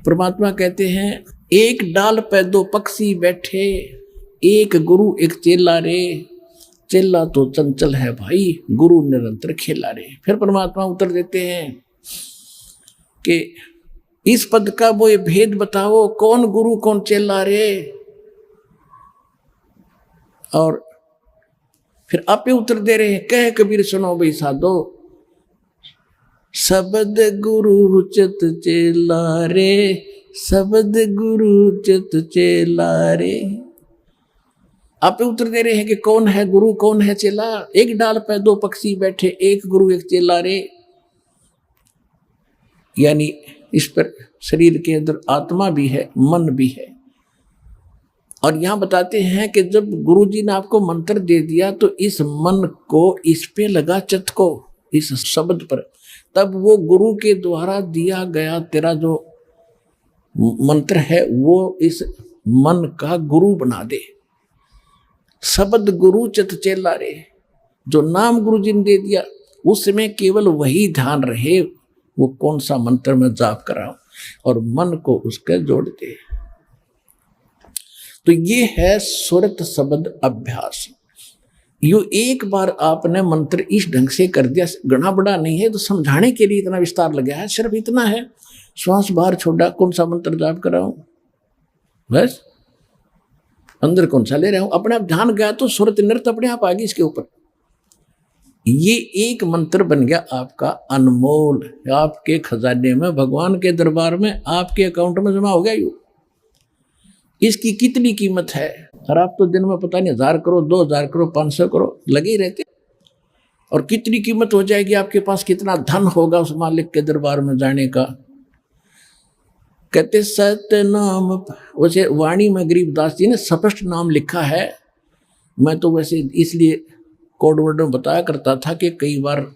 परमात्मा कहते हैं एक डाल पे दो पक्षी बैठे, एक गुरु एक चेला रे, चेला तो चंचल है भाई, गुरु निरंतर खेला रे। फिर परमात्मा उत्तर देते हैं कि इस पद का वो ये भेद बताओ, कौन गुरु कौन चेला रे। और फिर आपे उत्तर दे रहे हैं, कह कबीर सुनो भाई साधो, शब्द गुरु चित चेला रे, शब्द गुरु चित चेला रे। आप उत्तर दे रहे हैं कि कौन है गुरु कौन है चेला। एक डाल पे दो पक्षी बैठे, एक गुरु एक चेला रे। यानी इस पर शरीर के अंदर आत्मा भी है, मन भी है। और यहां बताते हैं कि जब गुरुजी ने आपको मंत्र दे दिया तो इस मन को इस पे लगा चित्त को, इस शब्द पर, तब वो गुरु के द्वारा दिया गया तेरा जो मंत्र है वो इस मन का गुरु बना दे। शब्द गुरु चित चेला रे, जो नाम गुरुजी ने दे दिया उसमें केवल वही ध्यान रहे, वो कौन सा मंत्र में जाप कराऊं, और मन को उसके जोड़ दे। तो ये है सुरत शब्द अभ्यास। यो एक बार आपने मंत्र इस ढंग से कर दिया, घना बड़ा नहीं है, तो समझाने के लिए इतना विस्तार लगा है, सिर्फ इतना है, श्वास बाहर छोड़ा, कौन सा मंत्र जाप कर रहा हूं, बस अंदर कौन सा ले रहा हूं, अपने आप ध्यान गया तो सुरत नृत्य अपने आप आ गई इसके ऊपर। ये एक मंत्र बन गया आपका अनमोल, आपके खजाने में, भगवान के दरबार में, आपके अकाउंट में जमा हो गया। यू इसकी कितनी कीमत है, और आप तो दिन में पता नहीं 1000 करो, 2000 करो, 500 करो लगे ही रहते, और कितनी कीमत हो जाएगी आपके पास, कितना धन होगा उस मालिक के दरबार में जाने का। कहते सत्य नाम, वैसे वाणी में गरीबदास जी ने स्पष्ट नाम लिखा है, मैं तो वैसे इसलिए कोड वर्ड में बताया करता था कि कई बार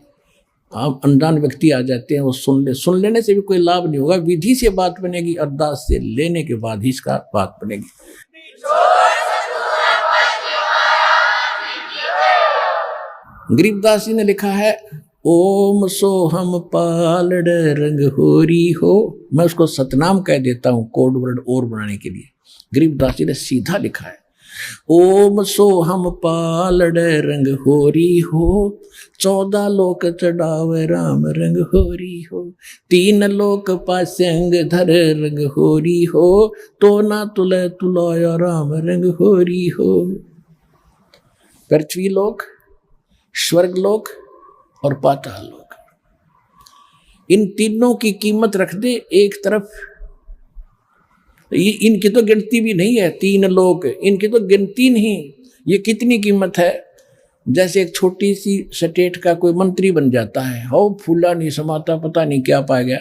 आप अनजान व्यक्ति आ जाते हैं, वो सुन लेने से भी कोई लाभ नहीं होगा, विधि से बात बनेगी, अरदास से लेने के बाद ही इसका बात बनेगी। गरीबदास जी ने लिखा है, ओम सोहम पालड़ रंग होरी हो, मैं उसको सतनाम कह देता हूं कोड वर्ड और बनाने के लिए। गरीबदास जी ने सीधा लिखा है, ओम सोहम पालड़ रंग होरी हो, 14 लोक चढ़ावे राम रंग होरी हो, 3 लोक पासंग धर रंग होरी हो, तो ना तुले तुलाया राम रंग होरी हो। पृथ्वी लोक, स्वर्ग लोक और पाताल लोक, इन तीनों की कीमत रख दे एक तरफ, इनकी तो गिनती भी नहीं है, 3 लोग, इनकी तो गिनती नहीं, ये कितनी कीमत है। जैसे एक छोटी सी स्टेट का कोई मंत्री बन जाता है, हो फूला नहीं समाता, पता नहीं क्या पा गया,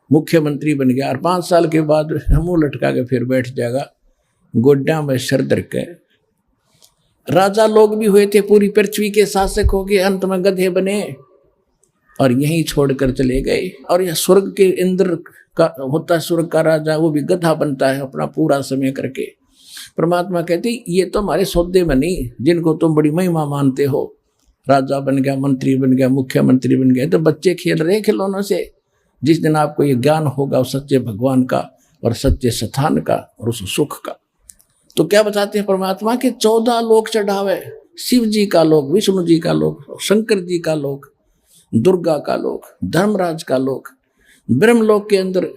मुख्यमंत्री बन गया, और 5 साल के बाद मुंह लटका के फिर बैठ जाएगा गोड्डा में सर धर के। राजा लोग भी हुए थे, पूरी पृथ्वी के शासक हो गए, अंत में गधे बने और यहीं छोड़कर चले गए। और यह स्वर्ग के इंद्र का होता है, स्वर्ग का राजा, वो भी गधा बनता है अपना पूरा समय करके। परमात्मा कहते ये तो हमारे सौदे में नहीं, जिनको तुम बड़ी महिमा मानते हो, राजा बन गया, मंत्री बन गया, मुख्यमंत्री बन गया, तो बच्चे खेल रहे खिलौनों से। जिस दिन आपको ये ज्ञान होगा उस सच्चे भगवान का और सच्चे स्थान का और उस सुख का, तो क्या बताते हैं परमात्मा के 14 लोक चढ़ावे, शिव जी का लोक, विष्णु जी का लोक, शंकर जी का लोक, दुर्गा का लोक, धर्मराज का लोक, ब्रह्मलोक के अंदर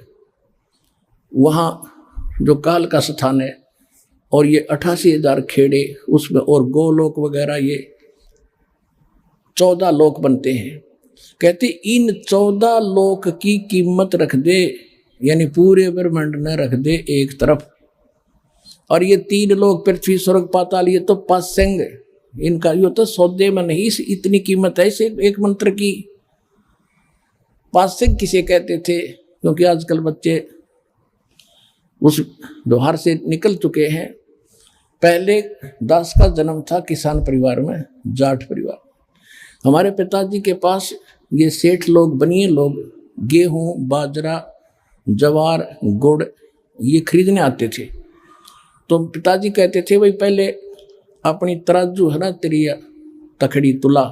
वहाँ जो काल का स्थान है, और ये 88,000 खेड़े उसमें, और गोलोक वगैरह, ये 14 लोक बनते हैं। कहते इन 14 लोक की कीमत रख दे, यानी पूरे ब्रह्मांड में रख दे एक तरफ, और ये 3 लोक पृथ्वी स्वर्ग पाताल, ये तो पासंग, इनका ये तो सौदे में नहीं, इतनी कीमत है इस एक मंत्र की। पासंग किसे कहते थे, क्योंकि आजकल बच्चे उस व्यवहार से निकल चुके हैं। पहले दास का जन्म था किसान परिवार में, जाट परिवार। हमारे पिताजी के पास ये सेठ लोग, बनिए लोग, गेहूं, बाजरा, जवार, गुड़ ये खरीदने आते थे। तो पिताजी कहते थे भाई पहले अपनी तराजू है ना, तेरी तखड़ी तुला,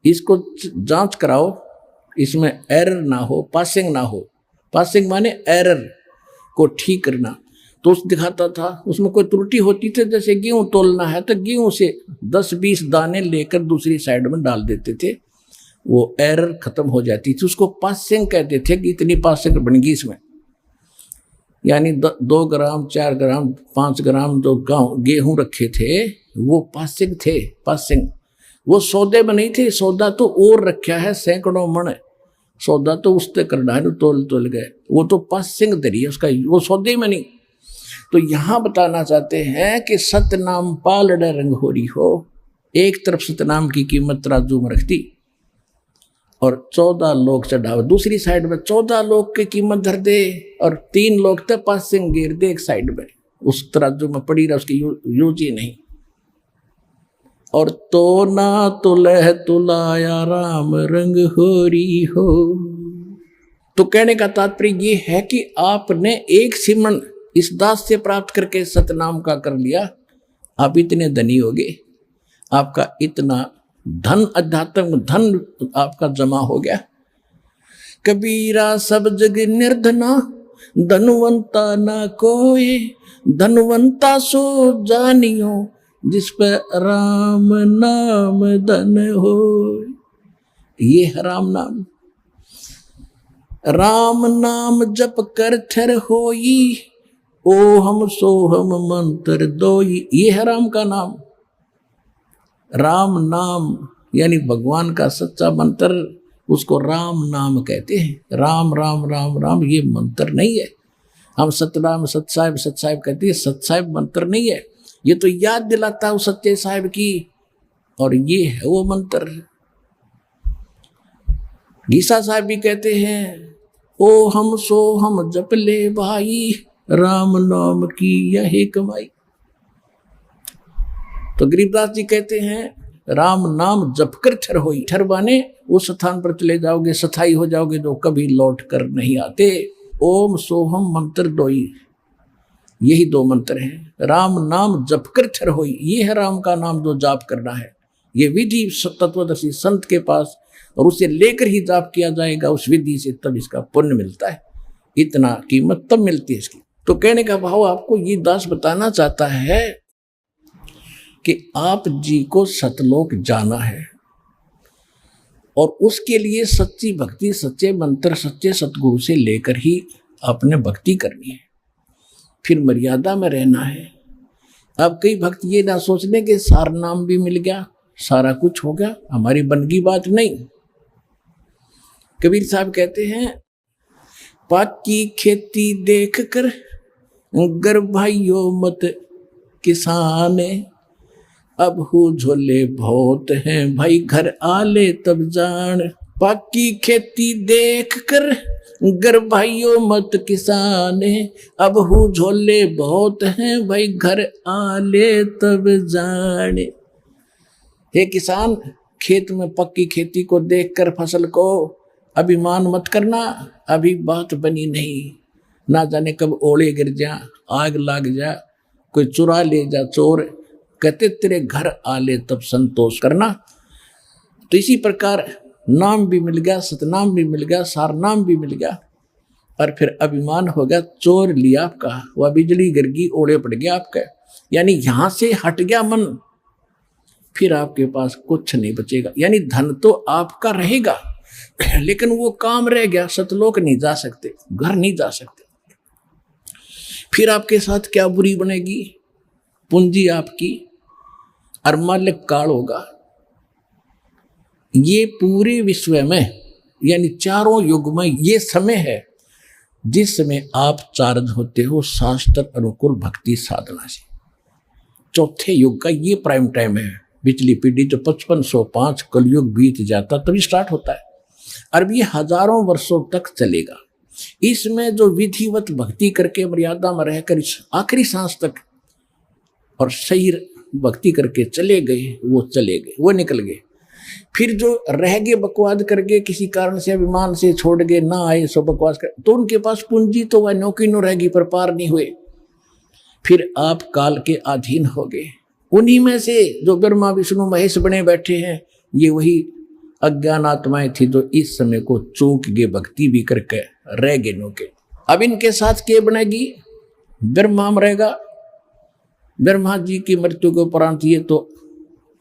इसको जांच कराओ, इसमें एरर ना हो, पासिंग ना हो। पासिंग माने एरर, को ठीक करना, तो उस दिखाता था, उसमें कोई त्रुटि होती थी, जैसे गेहूं तोलना है तो गेहूं से 10-20 दाने लेकर दूसरी साइड में डाल देते थे, वो एरर खत्म हो जाती थी। उसको पासिंग कहते थे कि इतनी पासिंग बन गई इसमें, यानी 2 ग्राम 4 ग्राम 5 ग्राम जो गेहूं रखे थे वो पासिंग थे। पासिंग वो सौदे में नहीं थे, सौदा तो और रखा है सैकड़ों मन, सौदा तो उससे करना है, तोल गए, वो तो पासिंग दरी है उसका, वो सौदे में नहीं। तो यहां बताना चाहते हैं कि सतनाम पालड़ रंग हो रही हो, एक तरफ सतनाम की कीमत तराजू में रखती और 14 लोग चढ़ावे, दूसरी साइड में 14 लोग की कीमत धर दे और 3 लोग तक पासिंग गिर दे एक साइड में, उस तराजू में पड़ी रहा, उसकी यूज ही नहीं। और तो ना तुलह तुलाया राम रंग हो रही हो। तो कहने का तात्पर्य ये है कि आपने एक सिमरन इस दास से प्राप्त करके सतनाम का कर लिया, आप इतने धनी हो गए, आपका इतना धन, अध्यात्म धन आपका जमा हो गया। कबीरा सब जग निर्धना, धनवंता ना कोई, धनवंता सो जानियो, जिस पर राम नाम धन हो। ये है राम नाम, राम नाम जप कर थर होई, ओ हम सो हम मंत्र दोई। ये है राम का नाम। राम नाम यानी भगवान का सच्चा मंत्र, उसको राम नाम कहते हैं। राम राम राम राम ये मंत्र नहीं है। हम सतनाम सतसाहिब सतसाहिब कहते हैं, सतसाहिब मंत्र नहीं है, ये तो याद दिलाता है सच्चे साहिब की, और ये है वो मंत्र। गीसा साहब भी कहते हैं, ओ हम सो हम जप ले भाई, राम नाम की यही कमाई। तो गरीबदास जी कहते हैं, राम नाम जप कर ठर होई, ठर माने उस स्थान पर चले जाओगे, स्थाई हो जाओगे, जो कभी लौट कर नहीं आते। ओम सोहम मंत्र दोई, यही 2 मंत्र हैं। राम नाम जप कर ठर होई, ये है राम का नाम जो जाप करना है। ये विधि तत्वदर्शी संत के पास, और उसे लेकर ही जाप किया जाएगा उस विधि से, तब इसका पुण्य मिलता है। इतना कीमत तब मिलती है इसकी। तो कहने का भाव आपको ये दास बताना चाहता है कि आप जी को सतलोक जाना है, और उसके लिए सच्ची भक्ति, सच्चे मंत्र, सच्चे सतगुरु से लेकर ही आपने भक्ति करनी है, फिर मर्यादा में रहना है। अब कई भक्त ये ना सोचने के सार नाम भी मिल गया, सारा कुछ हो गया, हमारी बनगी बात नहीं। कबीर साहब कहते हैं, पाकी खेती देख कर गर भाइयों मत किसान, अब हो झोले बहुत हैं भाई घर आले तब जान। पाकी खेती देख कर गर भाइयों मत किसान, अब हो झोले बहुत हैं भाई घर आले तब जान। हे किसान, खेत में पक्की खेती को देखकर फसल को अभिमान मत करना, अभी बात बनी नहीं, ना जाने कब ओले गिर जा, आग लाग जा, कोई चुरा ले जा चोर, कहते तेरे घर आले तब संतोष करना। तो इसी प्रकार नाम भी मिल गया, सतनाम भी मिल गया, सार नाम भी मिल गया, और फिर अभिमान हो गया, चोर लिया आपका, वह बिजली गिर गई, ओले पड़ गया आपका, यानी यहां से हट गया मन, फिर आपके पास कुछ नहीं बचेगा। यानी धन तो आपका रहेगा, लेकिन वो काम रह गया, सतलोक नहीं जा सकते, घर नहीं जा सकते। फिर आपके साथ क्या बुरी बनेगी, पूंजी आपकी और मालिक काल होगा। ये पूरे विश्व में यानी चारों युग में ये समय है जिस समय आप चार्ज होते हो शास्त्र अनुकूल भक्ति साधना से। चौथे युग का ये प्राइम टाइम है। पिछली पीढ़ी जो 5505 कलयुग बीत जाता तभी स्टार्ट होता है, और ये हजारों वर्षों तक चलेगा। इसमें जो विधिवत भक्ति करके मर्यादा में रहकर इस आखिरी सांस तक और सही भक्ति करके चले गए, वो चले गए, वो निकल गए। फिर जो रह गए बकवाद करके, किसी कारण से अभिमान से छोड़ गए, ना आए सो बकवास कर, तो उनके पास पूंजी तो वह नौकी नो रहेगी पर पार नहीं हुए। फिर आप काल के अधीन हो गए। उन्हीं में से जो ब्रह्मा विष्णु महेश बने बैठे हैं, ये वही अज्ञान आत्माएं थी जो इस समय को चूक गए, भक्ति भी करके रह गए नौके। अब इनके साथ के बनेगी, ब्रह्मा मरेगा। ब्रह्मा जी की मृत्यु के उपरांत ये तो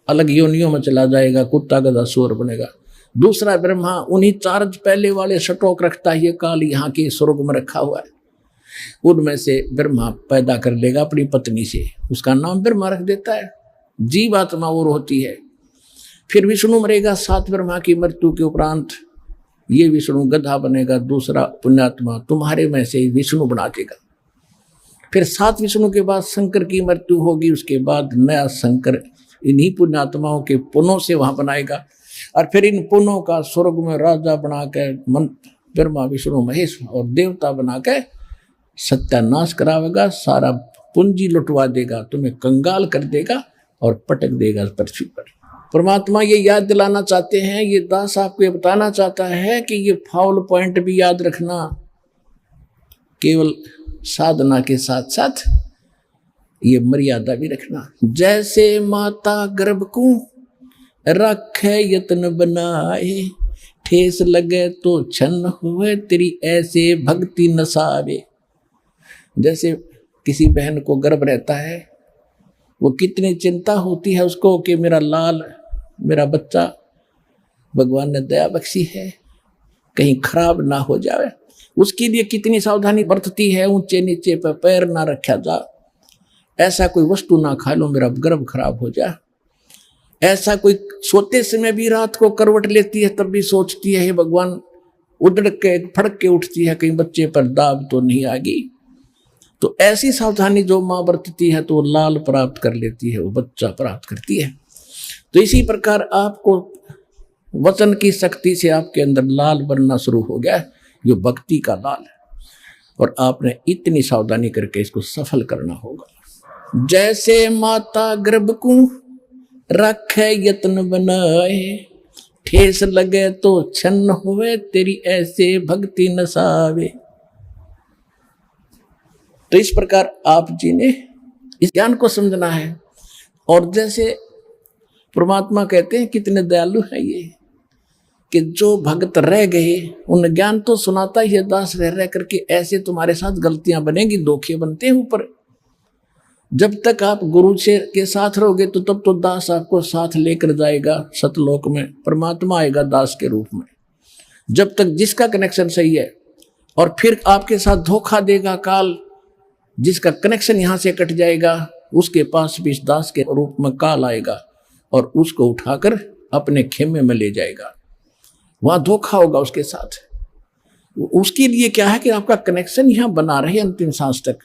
अलग योनियों में चला जाएगा, कुत्ता गधा सूअर बनेगा। दूसरा ब्रह्मा उन्हीं चार्ज पहले वाले स्टॉक रखता है, ये काल यहाँ के स्वर्ग में रखा हुआ है, उनमें से ब्रह्मा पैदा कर लेगा अपनी पत्नी से, उसका नाम ब्रह्मा रख देता है। जीवात्मा और होती है। फिर विष्णु मरेगा 7 ब्रह्मा की मृत्यु के उपरांत, ये विष्णु गधा बनेगा, दूसरा पुण्यात्मा तुम्हारे में से विष्णु बना देगा। फिर 7 विष्णु के बाद शंकर की मृत्यु होगी, उसके बाद नया शंकर इन्हीं पुण्यात्माओं के पुनों से वहां बनाएगा, और फिर इन पुनों का स्वर्ग में राजा बना के ब्रह्मा विष्णु महेश और देवता बना के सत्यानाश करावेगा, सारा पूंजी लुटवा देगा, तुम्हें कंगाल कर देगा और पटक देगा पृथ्वी पर। परमात्मा ये याद दिलाना चाहते हैं, ये दास आपको ये बताना चाहता है कि ये फाउल पॉइंट भी याद रखना, केवल साधना के साथ साथ ये मर्यादा भी रखना। जैसे माता गर्भ को रखे यत्न बनाए, ठेस लगे तो छन्न हुए तेरी ऐसे भक्ति नसावे। जैसे किसी बहन को गर्भ रहता है, वो कितनी चिंता होती है उसको कि मेरा लाल, मेरा बच्चा भगवान ने दया बख्शी है, कहीं खराब ना हो जाए, उसके लिए कितनी सावधानी बरतती है। ऊंचे नीचे पर पैर ना रखा जा, ऐसा कोई वस्तु ना खा लो मेरा गर्भ खराब हो जाए। ऐसा कोई सोते समय भी रात को करवट लेती है, तब भी सोचती है हे भगवान, उधड़ के फड़क के उठती है कहीं बच्चे पर दाब तो नहीं आ गई। तो ऐसी सावधानी जो माँ बरतती है तो वो लाल प्राप्त कर लेती है, वो बच्चा प्राप्त करती है। तो इसी प्रकार आपको वचन की शक्ति से आपके अंदर लाल बनना शुरू हो गया, जो भक्ति का लाल है, और आपने इतनी सावधानी करके इसको सफल करना होगा। जैसे माता गर्भ को रखे यत्न बनाए, ठेस लगे तो छन्न हुए तेरी ऐसे भक्ति नसावे। तो इस प्रकार आप जी ने इस ज्ञान को समझना है। और जैसे परमात्मा कहते हैं कितने दयालु है ये, कि जो भक्त रह गए उन ज्ञान तो सुनाता ही है, दास रह रह करके ऐसे तुम्हारे साथ गलतियां बनेगी, धोखे बनते हैं ऊपर। जब तक आप गुरु से के साथ रहोगे तो तब तो दास आपको साथ लेकर जाएगा सतलोक में, परमात्मा आएगा दास के रूप में। जब तक जिसका कनेक्शन सही है, और फिर आपके साथ धोखा देगा काल, जिसका कनेक्शन यहाँ से कट जाएगा उसके पास भी इस दास के रूप में काल आएगा और उसको उठाकर अपने खेमे में ले जाएगा। वहां धोखा होगा उसके साथ। उसके लिए क्या है कि आपका कनेक्शन यहाँ बना रहे अंतिम सांस तक,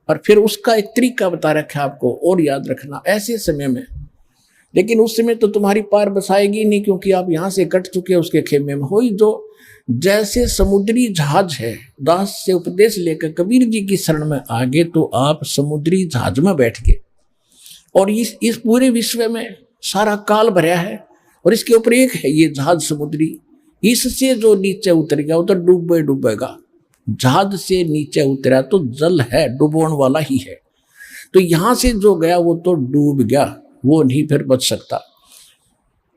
और फिर उसका एक तरीका बता रखा है आपको और याद रखना ऐसे समय में। लेकिन उस समय तो तुम्हारी पार बसाएगी नहीं, क्योंकि आप यहाँ से कट चुके हो उसके खेमे में। हो ही जो जैसे समुद्री जहाज है, दास से उपदेश लेकर कबीर जी की शरण में आगे, तो आप समुद्री जहाज में बैठ गए, और इस पूरे विश्व में सारा काल भरा है, और इसके ऊपर एक है ये जहाज समुद्री। इससे जो नीचे उतर गया उधर डूबेगा। जहाज से नीचे उतरा तो जल है, डुबोन वाला ही है। तो यहां से जो गया वो तो डूब गया, वो नहीं फिर बच सकता।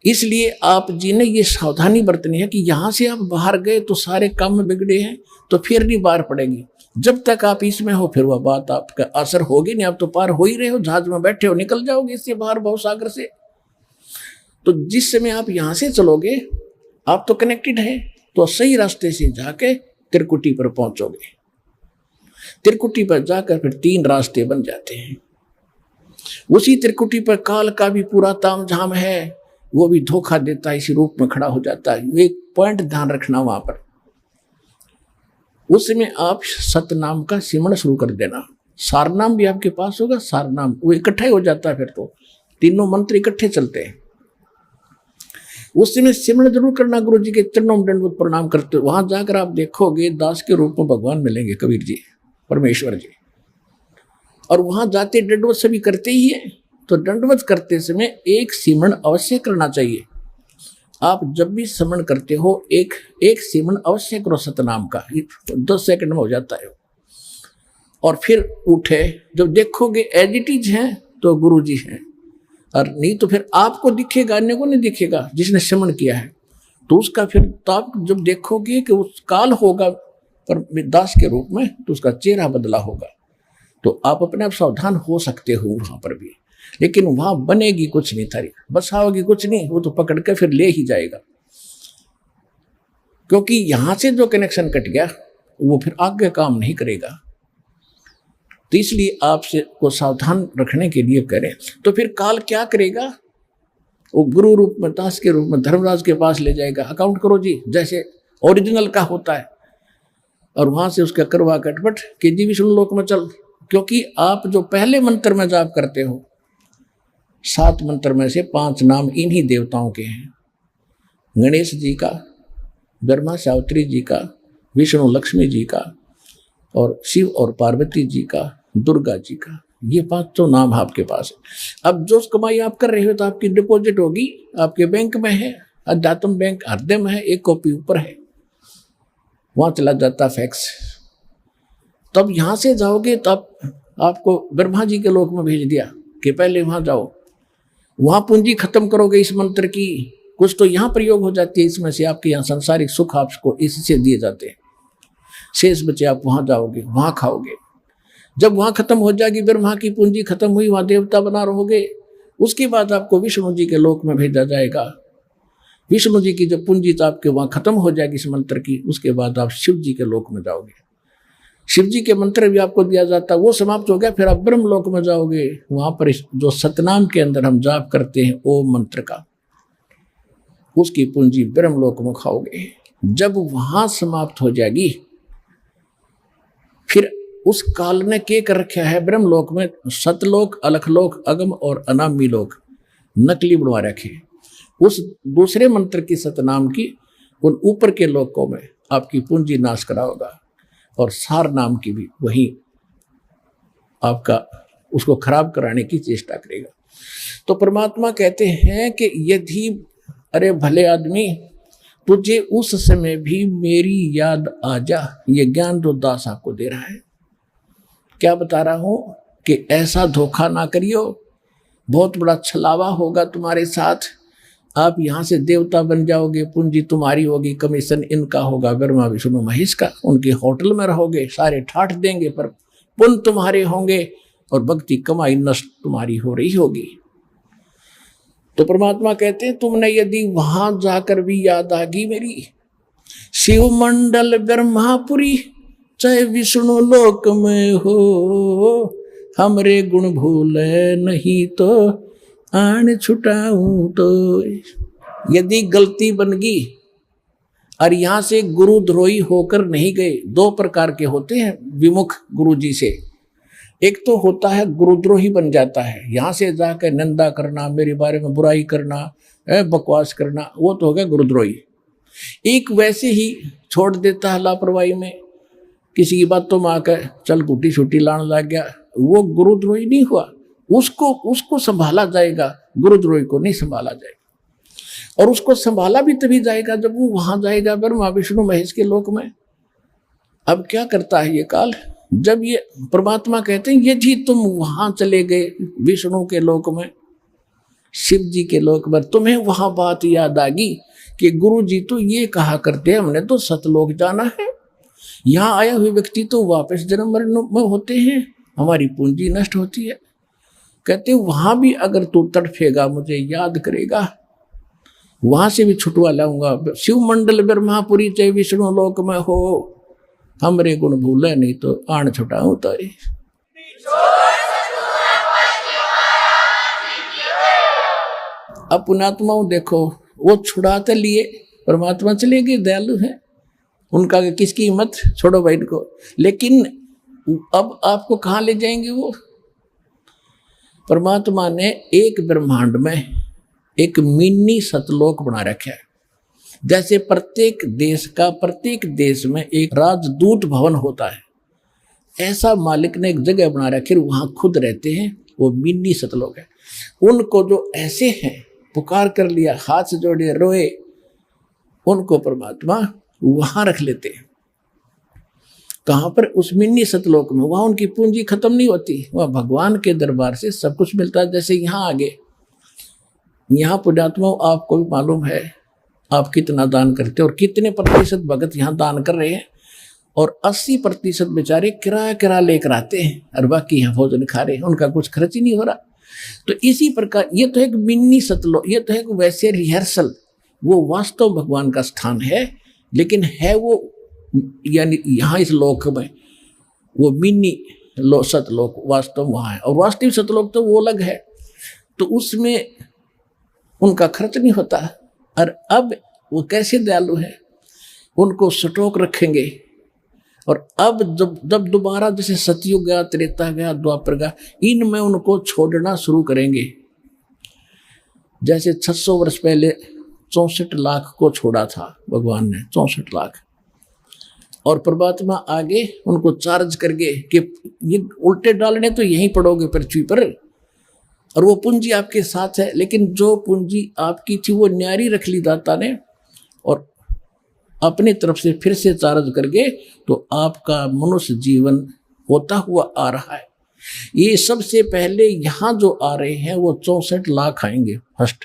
इसलिए आप जी ने ये सावधानी बरतनी है कि यहां से आप बाहर गए तो सारे काम बिगड़े हैं, तो फिर नहीं बाहर पड़ेगी। जब तक आप इसमें हो फिर वह बात आपका असर होगी नहीं। आप तो पार हो ही रहे हो, जहाज में बैठे हो, निकल जाओगे इससे बाहर भवसागर से। तो जिस समय आप यहां से चलोगे, आप तो कनेक्टेड है, तो सही रास्ते से जाके त्रिकुटी पर पहुंचोगे। त्रिकुटी पर जाकर फिर 3 रास्ते बन जाते हैं। उसी त्रिकुटी पर काल का भी पूरा तामझाम है, वो भी धोखा देता है, इसी रूप में खड़ा हो जाता है। एक पॉइंट ध्यान रखना वहां पर, उसमें आप सतनाम का सिमरण शुरू कर देना। सारनाम भी आपके पास होगा, सारनाम वो इकट्ठा ही हो जाता है, फिर तो तीनों मंत्र इकट्ठे चलते हैं। उस समय सिमरण जरूर करना, गुरु जी के चरणों में दंडवत प्रणाम करते हो। वहां जाकर आप देखोगे दास के रूप में भगवान मिलेंगे, कबीर जी, परमेश्वर जी। और वहां जाते दंडवत सभी करते ही है, तो दंडवत करते समय एक सिमरण अवश्य करना चाहिए। आप जब भी सिमरण करते हो एक सिमरण अवश्य करो सतनाम का, 10 सेकंड में हो जाता है। और फिर उठे, जब देखोगे एज इट इज है तो गुरु जी हैं, और नहीं तो फिर आपको दिखेगा, अन्य को नहीं दिखेगा जिसने सिमरण किया है। तो उसका फिर तो आप जब देखोगे कि उस काल होगा पर दास के रूप में, तो उसका चेहरा बदला होगा। तो आप अपने आप सावधान हो सकते हो वहां पर भी, लेकिन वहां बनेगी कुछ नहीं, थारी बसाओगी कुछ नहीं, वो तो पकड़ के फिर ले ही जाएगा। क्योंकि यहां से जो कनेक्शन कट गया वो फिर आगे काम नहीं करेगा। तो इसलिए आपसे को सावधान रखने के लिए करें। तो फिर काल क्या करेगा, वो गुरु रूप में, दास के रूप में धर्मराज के पास ले जाएगा, अकाउंट करो जी जैसे ओरिजिनल का होता है, और वहां से उसका करवा कटपट कि जी विष्णु लोक में चल। क्योंकि आप जो पहले मंत्र में जाप करते हो, 7 मंत्र में से 5 नाम इन्हीं देवताओं के हैं, गणेश जी का, ब्रह्मा सावित्री जी का, विष्णु लक्ष्मी जी का, और शिव और पार्वती जी का, दुर्गा जी का। ये 5 तो नाम आपके पास है। अब जो कमाई आप कर रहे हो तो आपकी डिपॉजिट होगी, आपके बैंक में है, अध्यात्म बैंक हृदय में है, 1 कॉपी ऊपर है, वहां चला जाता फैक्स। तब यहां से जाओगे तब आपको ब्रह्मा जी के लोक में भेज दिया कि पहले वहां जाओ, वहां पूंजी खत्म करोगे इस मंत्र की, कुछ तो यहाँ प्रयोग हो जाती है इसमें से, आपके यहाँ संसारिक सुख आपको इससे दिए जाते हैं, शेष बचे आप वहां जाओगे, वहां खाओगे। जब वहां खत्म हो जाएगी, ब्रह्मा की पूंजी खत्म हुई, वहां देवता बना रहोगे, उसके बाद आपको विष्णु जी के लोक में भेजा जाएगा। विष्णु जी की जब पूंजी तो आपके वहां खत्म हो जाएगी इस मंत्र की, उसके बाद आप शिव जी के लोक में जाओगे। शिव जी के मंत्र भी आपको दिया जाता है, वो समाप्त हो गया, फिर आप ब्रह्म लोक में जाओगे। वहां पर जो सतनाम के अंदर हम जाप करते हैं ओम मंत्र का, उसकी पूंजी ब्रह्म लोक में खाओगे। जब वहां समाप्त हो जाएगी, फिर उस काल ने के कर रखा है ब्रह्म लोक में, सतलोक, अलखलोक, अगम और अनामी लोक नकली बनवा रखे। उस दूसरे मंत्र की सतनाम की उन ऊपर के लोकों में आपकी पूंजी नाश कराओगा, और सार नाम की भी वही आपका उसको खराब कराने की चेष्टा करेगा। तो परमात्मा कहते हैं कि यदि अरे भले आदमी, तुझे उस समय भी मेरी याद आ जा। ये ज्ञान जो दास आपको दे रहा है, क्या बता रहा हूं कि ऐसा धोखा ना करियो, बहुत बड़ा छलावा होगा तुम्हारे साथ। आप यहां से देवता बन जाओगे, पूंजी तुम्हारी होगी, कमीशन इनका होगा, ब्रह्मा विष्णु महेश का, उनके होटल में रहोगे, सारे ठाठ देंगे, पर पुण्य तुम्हारे होंगे और भक्ति कमाई नष्ट तुम्हारी हो रही होगी। तो परमात्मा कहते हैं तुमने यदि वहां जाकर भी याद आ गई मेरी, शिव मंडल ब्रह्मापुरी चाहे विष्णु लोक में हो, हमरे गुण भूले नहीं तो आन छुटाऊं। तो यदि गलती बन गई और यहां से गुरुद्रोही होकर नहीं गए, 2 प्रकार के होते हैं विमुख गुरु जी से। एक तो होता है गुरुद्रोही बन जाता है, यहां से जाकर निंदा करना, मेरे बारे में बुराई करना, बकवास करना, वो तो हो गया गुरुद्रोही। एक वैसे ही छोड़ देता है लापरवाही में, किसी की बातों में आकर चल गुटी छुट्टी लाने लग गया, वो गुरुद्रोही नहीं हुआ। उसको संभाला जाएगा, गुरुद्रोही को नहीं संभाला जाएगा। और उसको संभाला भी तभी जाएगा जब वो वहां जाएगा ब्रह्मा विष्णु महेश के लोक में। अब क्या करता है ये काल, जब ये परमात्मा कहते हैं यदि तुम वहां चले गए विष्णु के लोक में, शिव जी के लोक में, तुम्हें वहां बात याद आ गई कि गुरु जी तो ये कहा करते हैं हमने तो सतलोक जाना है, यहाँ आए हुए व्यक्ति तो वापस जन्म मरण में होते हैं, हमारी पूंजी नष्ट होती है। कहते वहां भी अगर तू तड़फेगा, मुझे याद करेगा, वहां से भी छुटवा लाऊंगा। शिव मंडल ब्रह्मापुरी चाहे विष्णु लोक में हो, हमरे गुण भूले नहीं तो आन छुटाऊं तारे। अब पुण्यात्माओं देखो, वो छुड़ाते लिए परमात्मा चले गए, दयालु हैं, उनका किसकी हिम्मत, छोड़ो भाई को। लेकिन अब आपको कहाँ ले जाएंगे वो? परमात्मा ने एक ब्रह्मांड में एक मिनी सतलोक बना रखा है। जैसे प्रत्येक देश में एक राजदूत भवन होता है, ऐसा मालिक ने एक जगह बना रखी है, वहां खुद रहते हैं, वो मिनी सतलोक है। उनको जो ऐसे हैं, पुकार कर लिया, हाथ से जोड़े, रोए, उनको परमात्मा वहां रख लेते हैं। कहां पर? उस मिनी सतलोक में। वहां उनकी पूंजी खत्म नहीं होती, वहां भगवान के दरबार से सब कुछ मिलता है। जैसे यहाँ आगे, यहाँ पुण्यात्मा आपको भी मालूम है आप कितना दान करते हो और कितने प्रतिशत भगत यहाँ दान कर रहे हैं, और 80% बेचारे किराया लेकर आते हैं और बाकी यहाँ भोजन खा रहे हैं, उनका कुछ खर्च ही नहीं हो रहा। तो इसी प्रकार ये तो एक मिनी सतलोक, ये तो एक वैसे रिहर्सल, वो वास्तव भगवान का स्थान है, लेकिन है वो यानी यहाँ इस लोक में वो मिनी सतलोक वास्तव वहाँ है, और वास्तविक सतलोक तो वो अलग है। तो उसमें उनका खर्च नहीं होता। और अब वो कैसे दयालु है, उनको स्टॉक रखेंगे। और अब जब दोबारा जैसे सतयुग गया, त्रेता गया, द्वापर गया, इनमें उनको छोड़ना शुरू करेंगे। जैसे 600 वर्ष पहले 64 लाख को छोड़ा था भगवान ने, 64 लाख, और परमात्मा आगे उनको चार्ज करके कि ये उल्टे डालने तो यहीं पड़ोगे पृथ्वी पर, और वो पूंजी आपके साथ है, लेकिन जो पूंजी आपकी थी वो न्यारी रख ली दाता ने, और अपनी तरफ से फिर से चार्ज करके तो आपका मनुष्य जीवन होता हुआ आ रहा है। ये सबसे पहले यहाँ जो आ रहे हैं वो 64 लाख आएंगे फर्स्ट,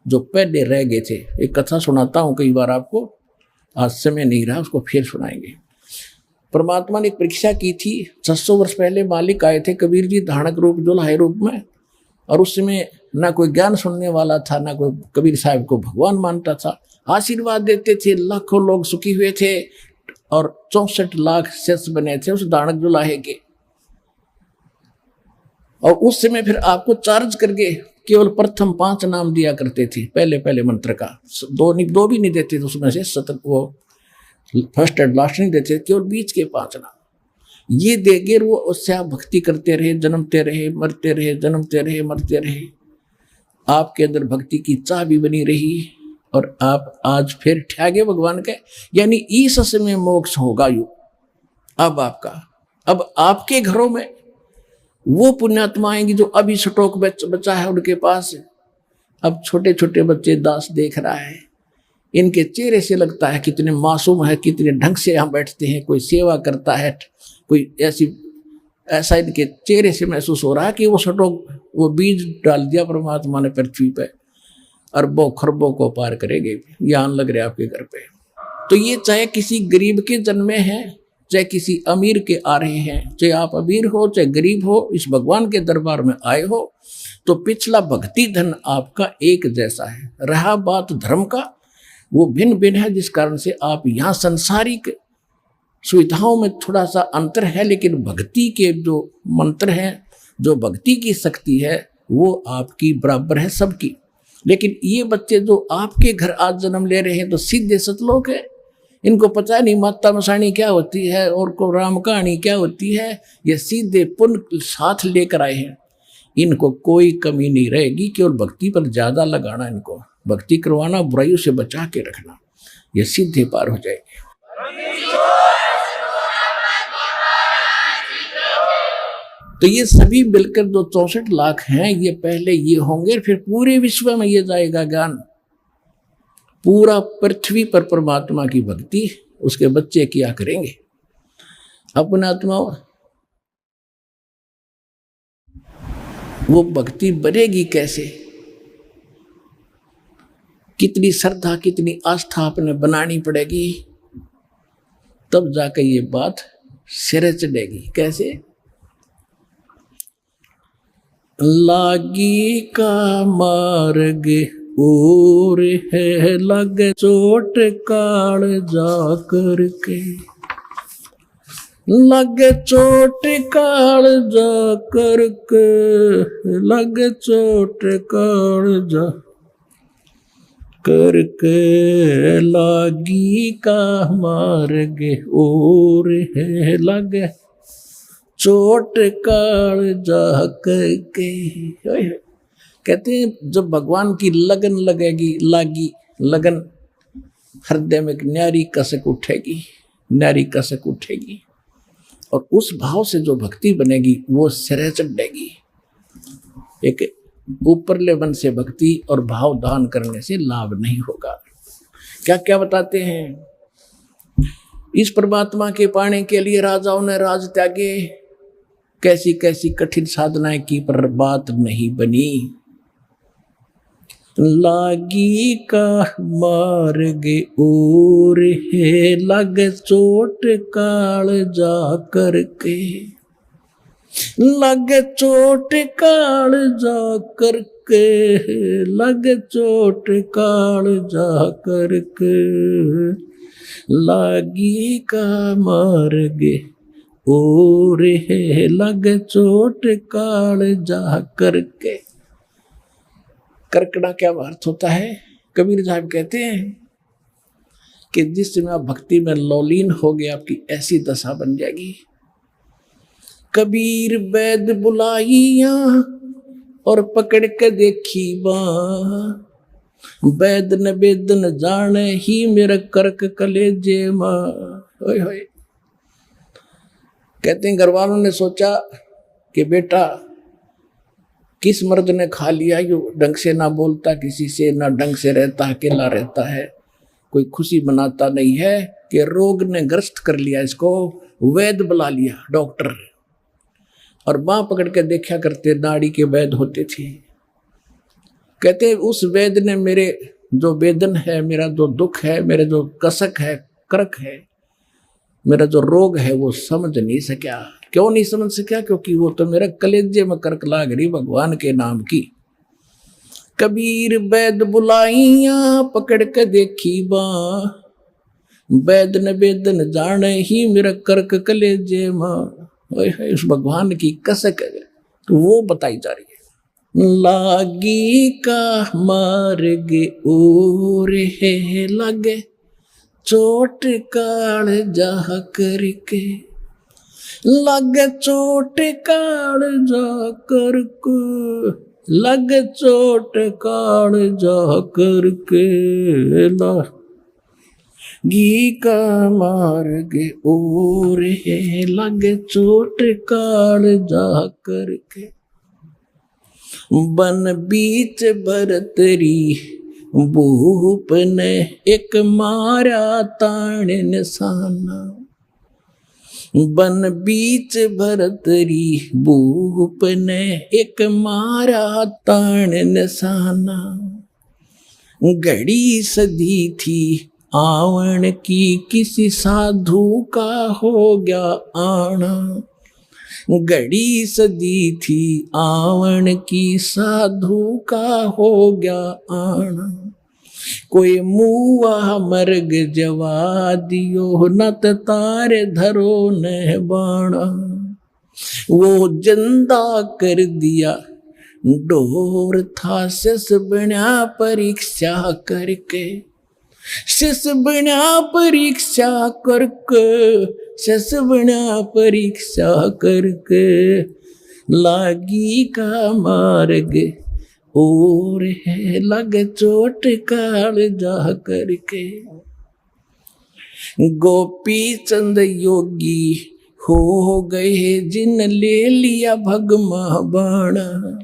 जो पहले रह गए थे। एक कथा सुनाता हूँ कई बार आपको, आज समय नहीं रहा, उसको फिर सुनाएंगे। परमात्मा ने एक परीक्षा की थी। 600 वर्ष पहले मालिक आए थे कबीर जी धारणक रूप दुल्हाई रूप में, और उस समय ना कोई ज्ञान सुनने वाला था, ना कोई कबीर साहब को भगवान मानता था। आशीर्वाद देते थे, लाखों लोग सुखी हुए थे, और 64 लाख शिष्य बने थे उस धारणक दुल्हाई के। और उस समय फिर आपको चार्ज करके केवल प्रथम 5 नाम दिया करते थे, पहले मंत्र का, दो भी नहीं देते थे उसमें से, वो फर्स्ट एंड लास्ट नहीं देते, केवल बीच के 5 नाम ये देगे। वो उससे आप भक्ति करते रहे, जन्मते रहे, मरते रहे, जन्मते रहे, मरते रहे, आपके अंदर भक्ति की चाह भी बनी रही, और आप आज फिर ठहगे भगवान के, यानी इस समय मोक्ष होगा यू। अब आपके घरों में वो पुण्यात्मा आएंगी जो अभी स्टॉक बचा है उनके पास। अब छोटे छोटे बच्चे दास देख रहा है, इनके चेहरे से लगता है कितने मासूम है, कितने ढंग से यहाँ बैठते हैं, कोई सेवा करता है, कोई ऐसा इनके चेहरे से महसूस हो रहा है कि वो स्टॉक, वो बीज डाल दिया परमात्मा ने पृथ्वी पे, अरबों खरबों को पार करेंगे, ज्ञान लग रहा है आपके घर पे। तो ये चाहे किसी गरीब के जन्मे हैं, चाहे किसी अमीर के आ रहे हैं, चाहे आप अमीर हो चाहे गरीब हो, इस भगवान के दरबार में आए हो, तो पिछला भक्ति धन आपका एक जैसा है। रहा बात धर्म का, वो भिन्न भिन्न है, जिस कारण से आप यहाँ संसारिक सुविधाओं में थोड़ा सा अंतर है, लेकिन भक्ति के जो मंत्र हैं, जो भक्ति की शक्ति है, वो आपकी बराबर है सबकी। लेकिन ये बच्चे जो आपके घर आज जन्म ले रहे हैं तो सीधे सतलोक है, इनको पता नहीं माता मसाणी क्या होती है और को राम कहानी क्या होती है, ये सीधे पुण्य साथ लेकर आए हैं। इनको कोई कमी नहीं रहेगी, केवल भक्ति पर ज्यादा लगाना, इनको भक्ति करवाना, बुराइयों से बचा के रखना, ये सीधे पार हो जाएगी। तो ये सभी मिलकर जो 64 लाख हैं, ये पहले ये होंगे, फिर पूरे विश्व में ये जाएगा ज्ञान, पूरा पृथ्वी पर परमात्मा की भक्ति उसके बच्चे किया करेंगे। अपने आत्मा वो भक्ति बनेगी कैसे, कितनी श्रद्धा कितनी आस्था अपने बनानी पड़ेगी, तब जाकर ये बात सिरे चढ़ेगी। कैसे? लागी का मार्ग और है, लग चोट काल जा करके, लग चोट काल जा करके, लग चोट काल जा करके, लागी का मार्ग और है, लग चोट काल जा करके। कहते हैं जब भगवान की लगन लगेगी, लागी लगन, हृदय में एक न्यारी कसक उठेगी, न्यारी कसक उठेगी, और उस भाव से जो भक्ति बनेगी वो सिरे चढ़ेगी। एक ऊपरले मन से भक्ति और भाव दान करने से लाभ नहीं होगा। क्या क्या बताते हैं, इस परमात्मा के पाने के लिए राजाओं ने राज त्यागे, कैसी कैसी कठिन साधनाएं की, पर बात नहीं बनी। लागी का मार्ग और है, लग चोट काल जा करके, लग चोट काल जा करके, लग चोट काल जा करके, लागी का मार्ग और है, लग चोट काल जा करके। करकड़ा क्या अर्थ होता है? कबीर साहब कहते हैं कि जिस समय आप भक्ति में लौलीन हो गए, आपकी ऐसी दशा बन जाएगी। कबीर वैद बुलाइया और पकड़ के देखी बाँ, वैद न वेद न जाने ही मेरा करक कलेजे माँ। होय होय। कहते हैं घर वालों ने सोचा कि बेटा किस मर्द ने खा लिया, यो ढंग से ना बोलता किसी से, ना ढंग से रहता, अकेला रहता है, कोई खुशी मनाता नहीं है, कि रोग ने ग्रस्त कर लिया इसको। वैद बुला लिया, डॉक्टर, और बाँ पकड़ के देखा करते, नाड़ी के वैद होते थे। कहते उस वैद ने मेरे जो वेदन है, मेरा जो दुख है, मेरा जो कसक है, करक है, मेरा जो रोग है, वो समझ नहीं सका। क्यों नहीं समझ सका? क्योंकि वो तो मेरा कलेजे में करक लाग रही भगवान के नाम की। कबीर वैद बुलाइया पकड़ के देखी बाँ, वैद न वेद न जाने ही मेरा करक कलेजे माँ। उस भगवान की कसक है, तो वो बताई जा रही है। लागी का मार्ग और है, लगे चोट काल जा करके, लग चोट काल जा करके, लग चोट काल जा करके, लागी का मार्ग और है, लग चोट काल जा करके। बन बीच भरतरी भूप ने एक मारा ताण निशाना, बन बीच भरतरी भूप ने एक मारा ताण निशाना। घड़ी सदी थी आवन की, किसी साधु का हो गया आना। घड़ी सदी थी आवन की, साधु का हो गया आना। कोई मुआ मर्ग जवा दियो, न तारे धरो न बाणा। वो जिंदा कर दिया डोर था, शिष बना परीक्षा करके, शिष बना परीक्षा करके, शिष बना परीक्षा करके। लागी का मार्ग और है, लग चोट काल जा करके। गोपी चंद योगी हो गए, जिन ले लिया भगमा बाणा।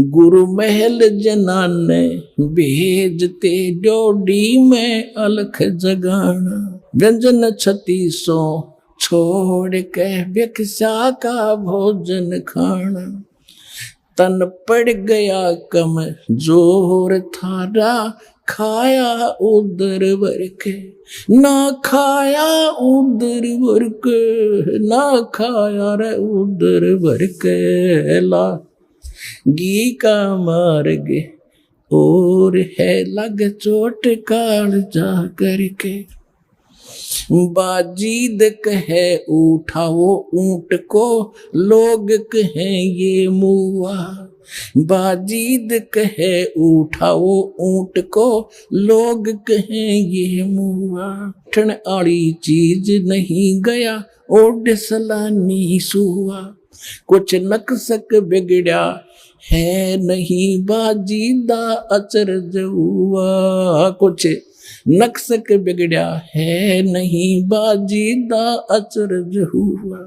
गुरु महल जनाने भेजते, डोडी में अलख जगाना। व्यंजन 36 छोड़ के भिक्षा का भोजन खाना। तन पड़ गया कम जोर थारा, खाया उदर भर के, ना खाया उदर भर के, ना खाया रे उदर भर के। लागी का मार्ग और है, लग चोट काल जा करके। बाजीद कहे उठाओ ऊंट को, लोग कहे ये मुआ। बाजीद कहे उठाओ ऊंट को, लोग कहे ये मुआ। ठन आड़ी चीज नहीं गया, ओड सलानी सुआ। कुछ नक्सक बिगड़ा है नहीं, बाजीदा अचरज हुआ। कुछ नक्सक बिगड़ा है नहीं, बाजीदा अचरज हुआ।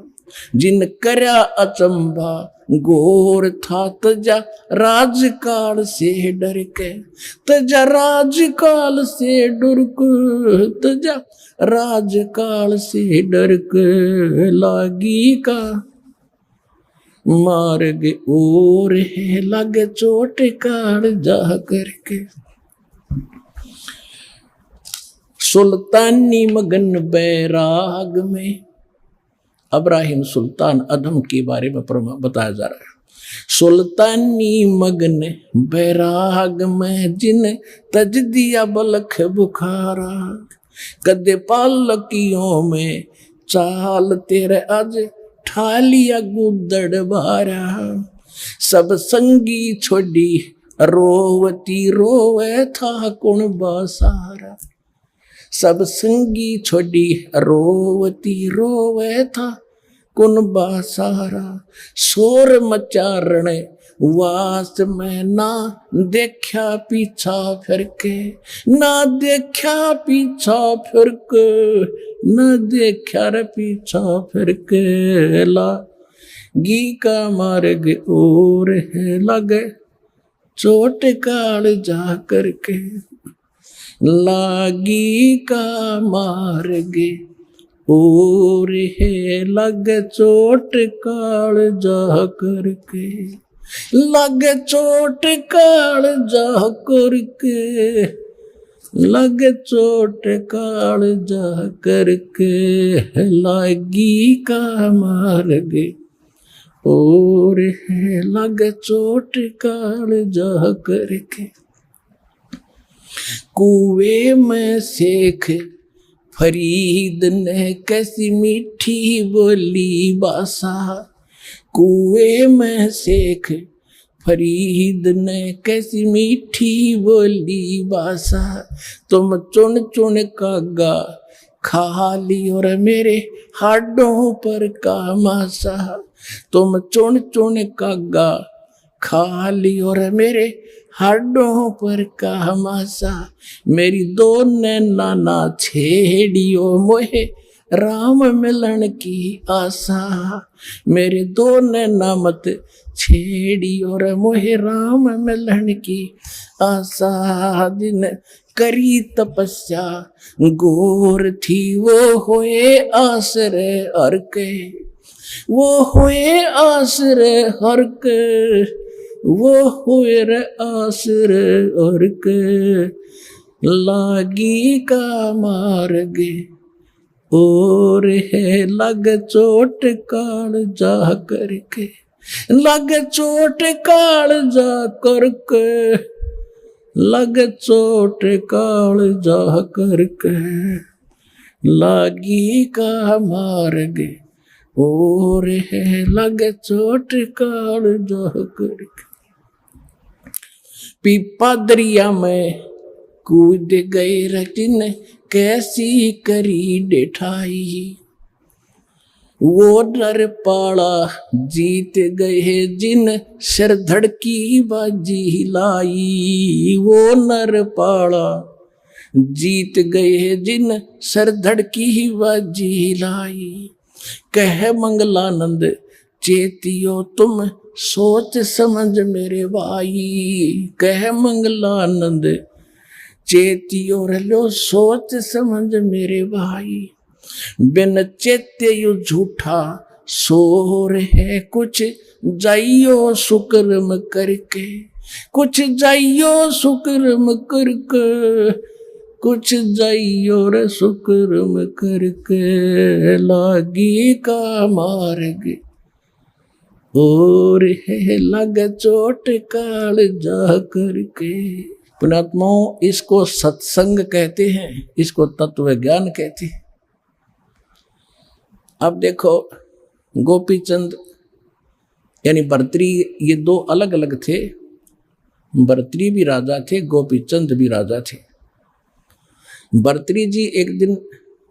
जिन करया अचंभा घोर था, तजा राजकाल से डर के, तजा राजकाल से डर के, तजा राजकाल से डर के। लागी का मार्ग और है लगे चोट काल जा करके। सुल्तानी मगन बैराग में, इब्राहिम सुल्तान अदम के बारे में बताया जा रहा है। सुल्तानी मगन बैराग में जिन तज दिया बलख बुखारा, कदे पालकियों में चाल तेरे आज ठालिया गुदड़ बारा। सब संगी छोड़ी रोवती रोवे था कुण बासारा। सब संगी छोड़ी रोवती रोवे था कुन बासारा। शोर मचारण वास में ना देखा पीछा फिर के, ना देखा पीछा फिर के, न देखा रे पीछा फिर के। लागी का मार्ग और है लगे चोट काल जा करके। लागी का मार्ग और है लग चोट काल जा करके। लग चोट काल जा करके। लग चोट काल जा करके। लागी का मार्ग और है लग चोट काल जा करके। कुएं में शेख फरीद ने कैसी मीठी बोली बासा। कुएं में शेख फरीद ने कैसी मीठी बोली बासा। तुम चुन चुन कागा खा ली और मेरे हाडों पर का मासा। तुम चुन चुन कागा खा ली और मेरे हाडों पर का मासा। मेरी दो नैना ना छेड़ियो मोहे राम मिलन की आशा। मेरे दो नैना मत छेड़ी और मोहे राम मिलन की आशा। दिन करी तपस्या गोर थी वो होए आसरे हर के। वो होए आसरे हर के। वो हुए रे आसरे और के। लागी का मार्ग और है लग चोट काल जा करके। लग चोट काल जा करके। लग चोट काल जा करके। लागी का मार्ग और है लग चोट काल जा करके। पीपा दरिया में कूद गए रटिन कैसी करी डेठाई। वो नर पाला जीत गए जिन सिर धड़की बाजी लाई। वो नर पाला जीत गए जिन सिर धड़की बाजी लाई। कह मंगलानंद चेतियो तुम सोच समझ मेरे भाई। कह मंगलानंद चेतियो लो सोच समझ मेरे भाई। बिन चेते यु झूठा शोर है कुछ जाइयो सुकर्म करके। कुछ जाइयो सुकर्म करके। कुछ जाइयो रे सुकर्म करके। लागी का मार्ग और है लग चोट काल जा करके। पुणात्माओं, इसको सत्संग कहते हैं, इसको तत्व ज्ञान कहते हैं। अब देखो, गोपीचंद यानी भर्तृ, ये दो अलग अलग थे। भर्तृ भी राजा थे, गोपीचंद भी राजा थे। भर्तृ जी एक दिन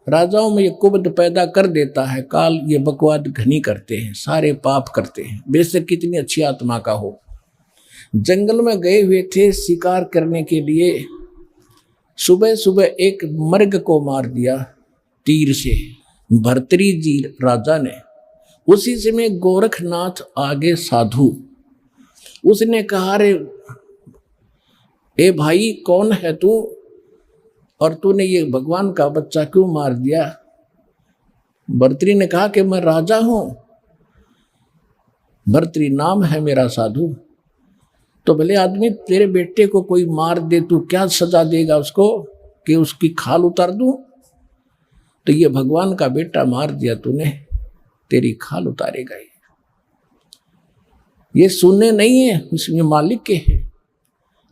राजाओं में ये कुबद पैदा कर देता है। काल ये बकवाद घनी करते हैं, सारे पाप करते हैं, बेशक कितनी अच्छी आत्मा का हो। जंगल में गए हुए थे शिकार करने के लिए। सुबह सुबह एक मर्ग को मार दिया तीर से भर्तृ जी राजा ने। उसी समय गोरखनाथ आगे साधु, उसने कहा, रे ए भाई कौन है तू, और तूने ये भगवान का बच्चा क्यों मार दिया। भर्तृ ने कहा कि मैं राजा हूं। भर्तृ नाम है मेरा साधु। तो भले आदमी तेरे बेटे को कोई मार दे, तू क्या सजा देगा उसको कि उसकी खाल उतार दूं? तो ये भगवान का बेटा मार दिया तूने, तेरी खाल उतारेगा। ये सुनने नहीं है, उसमें मालिक के है।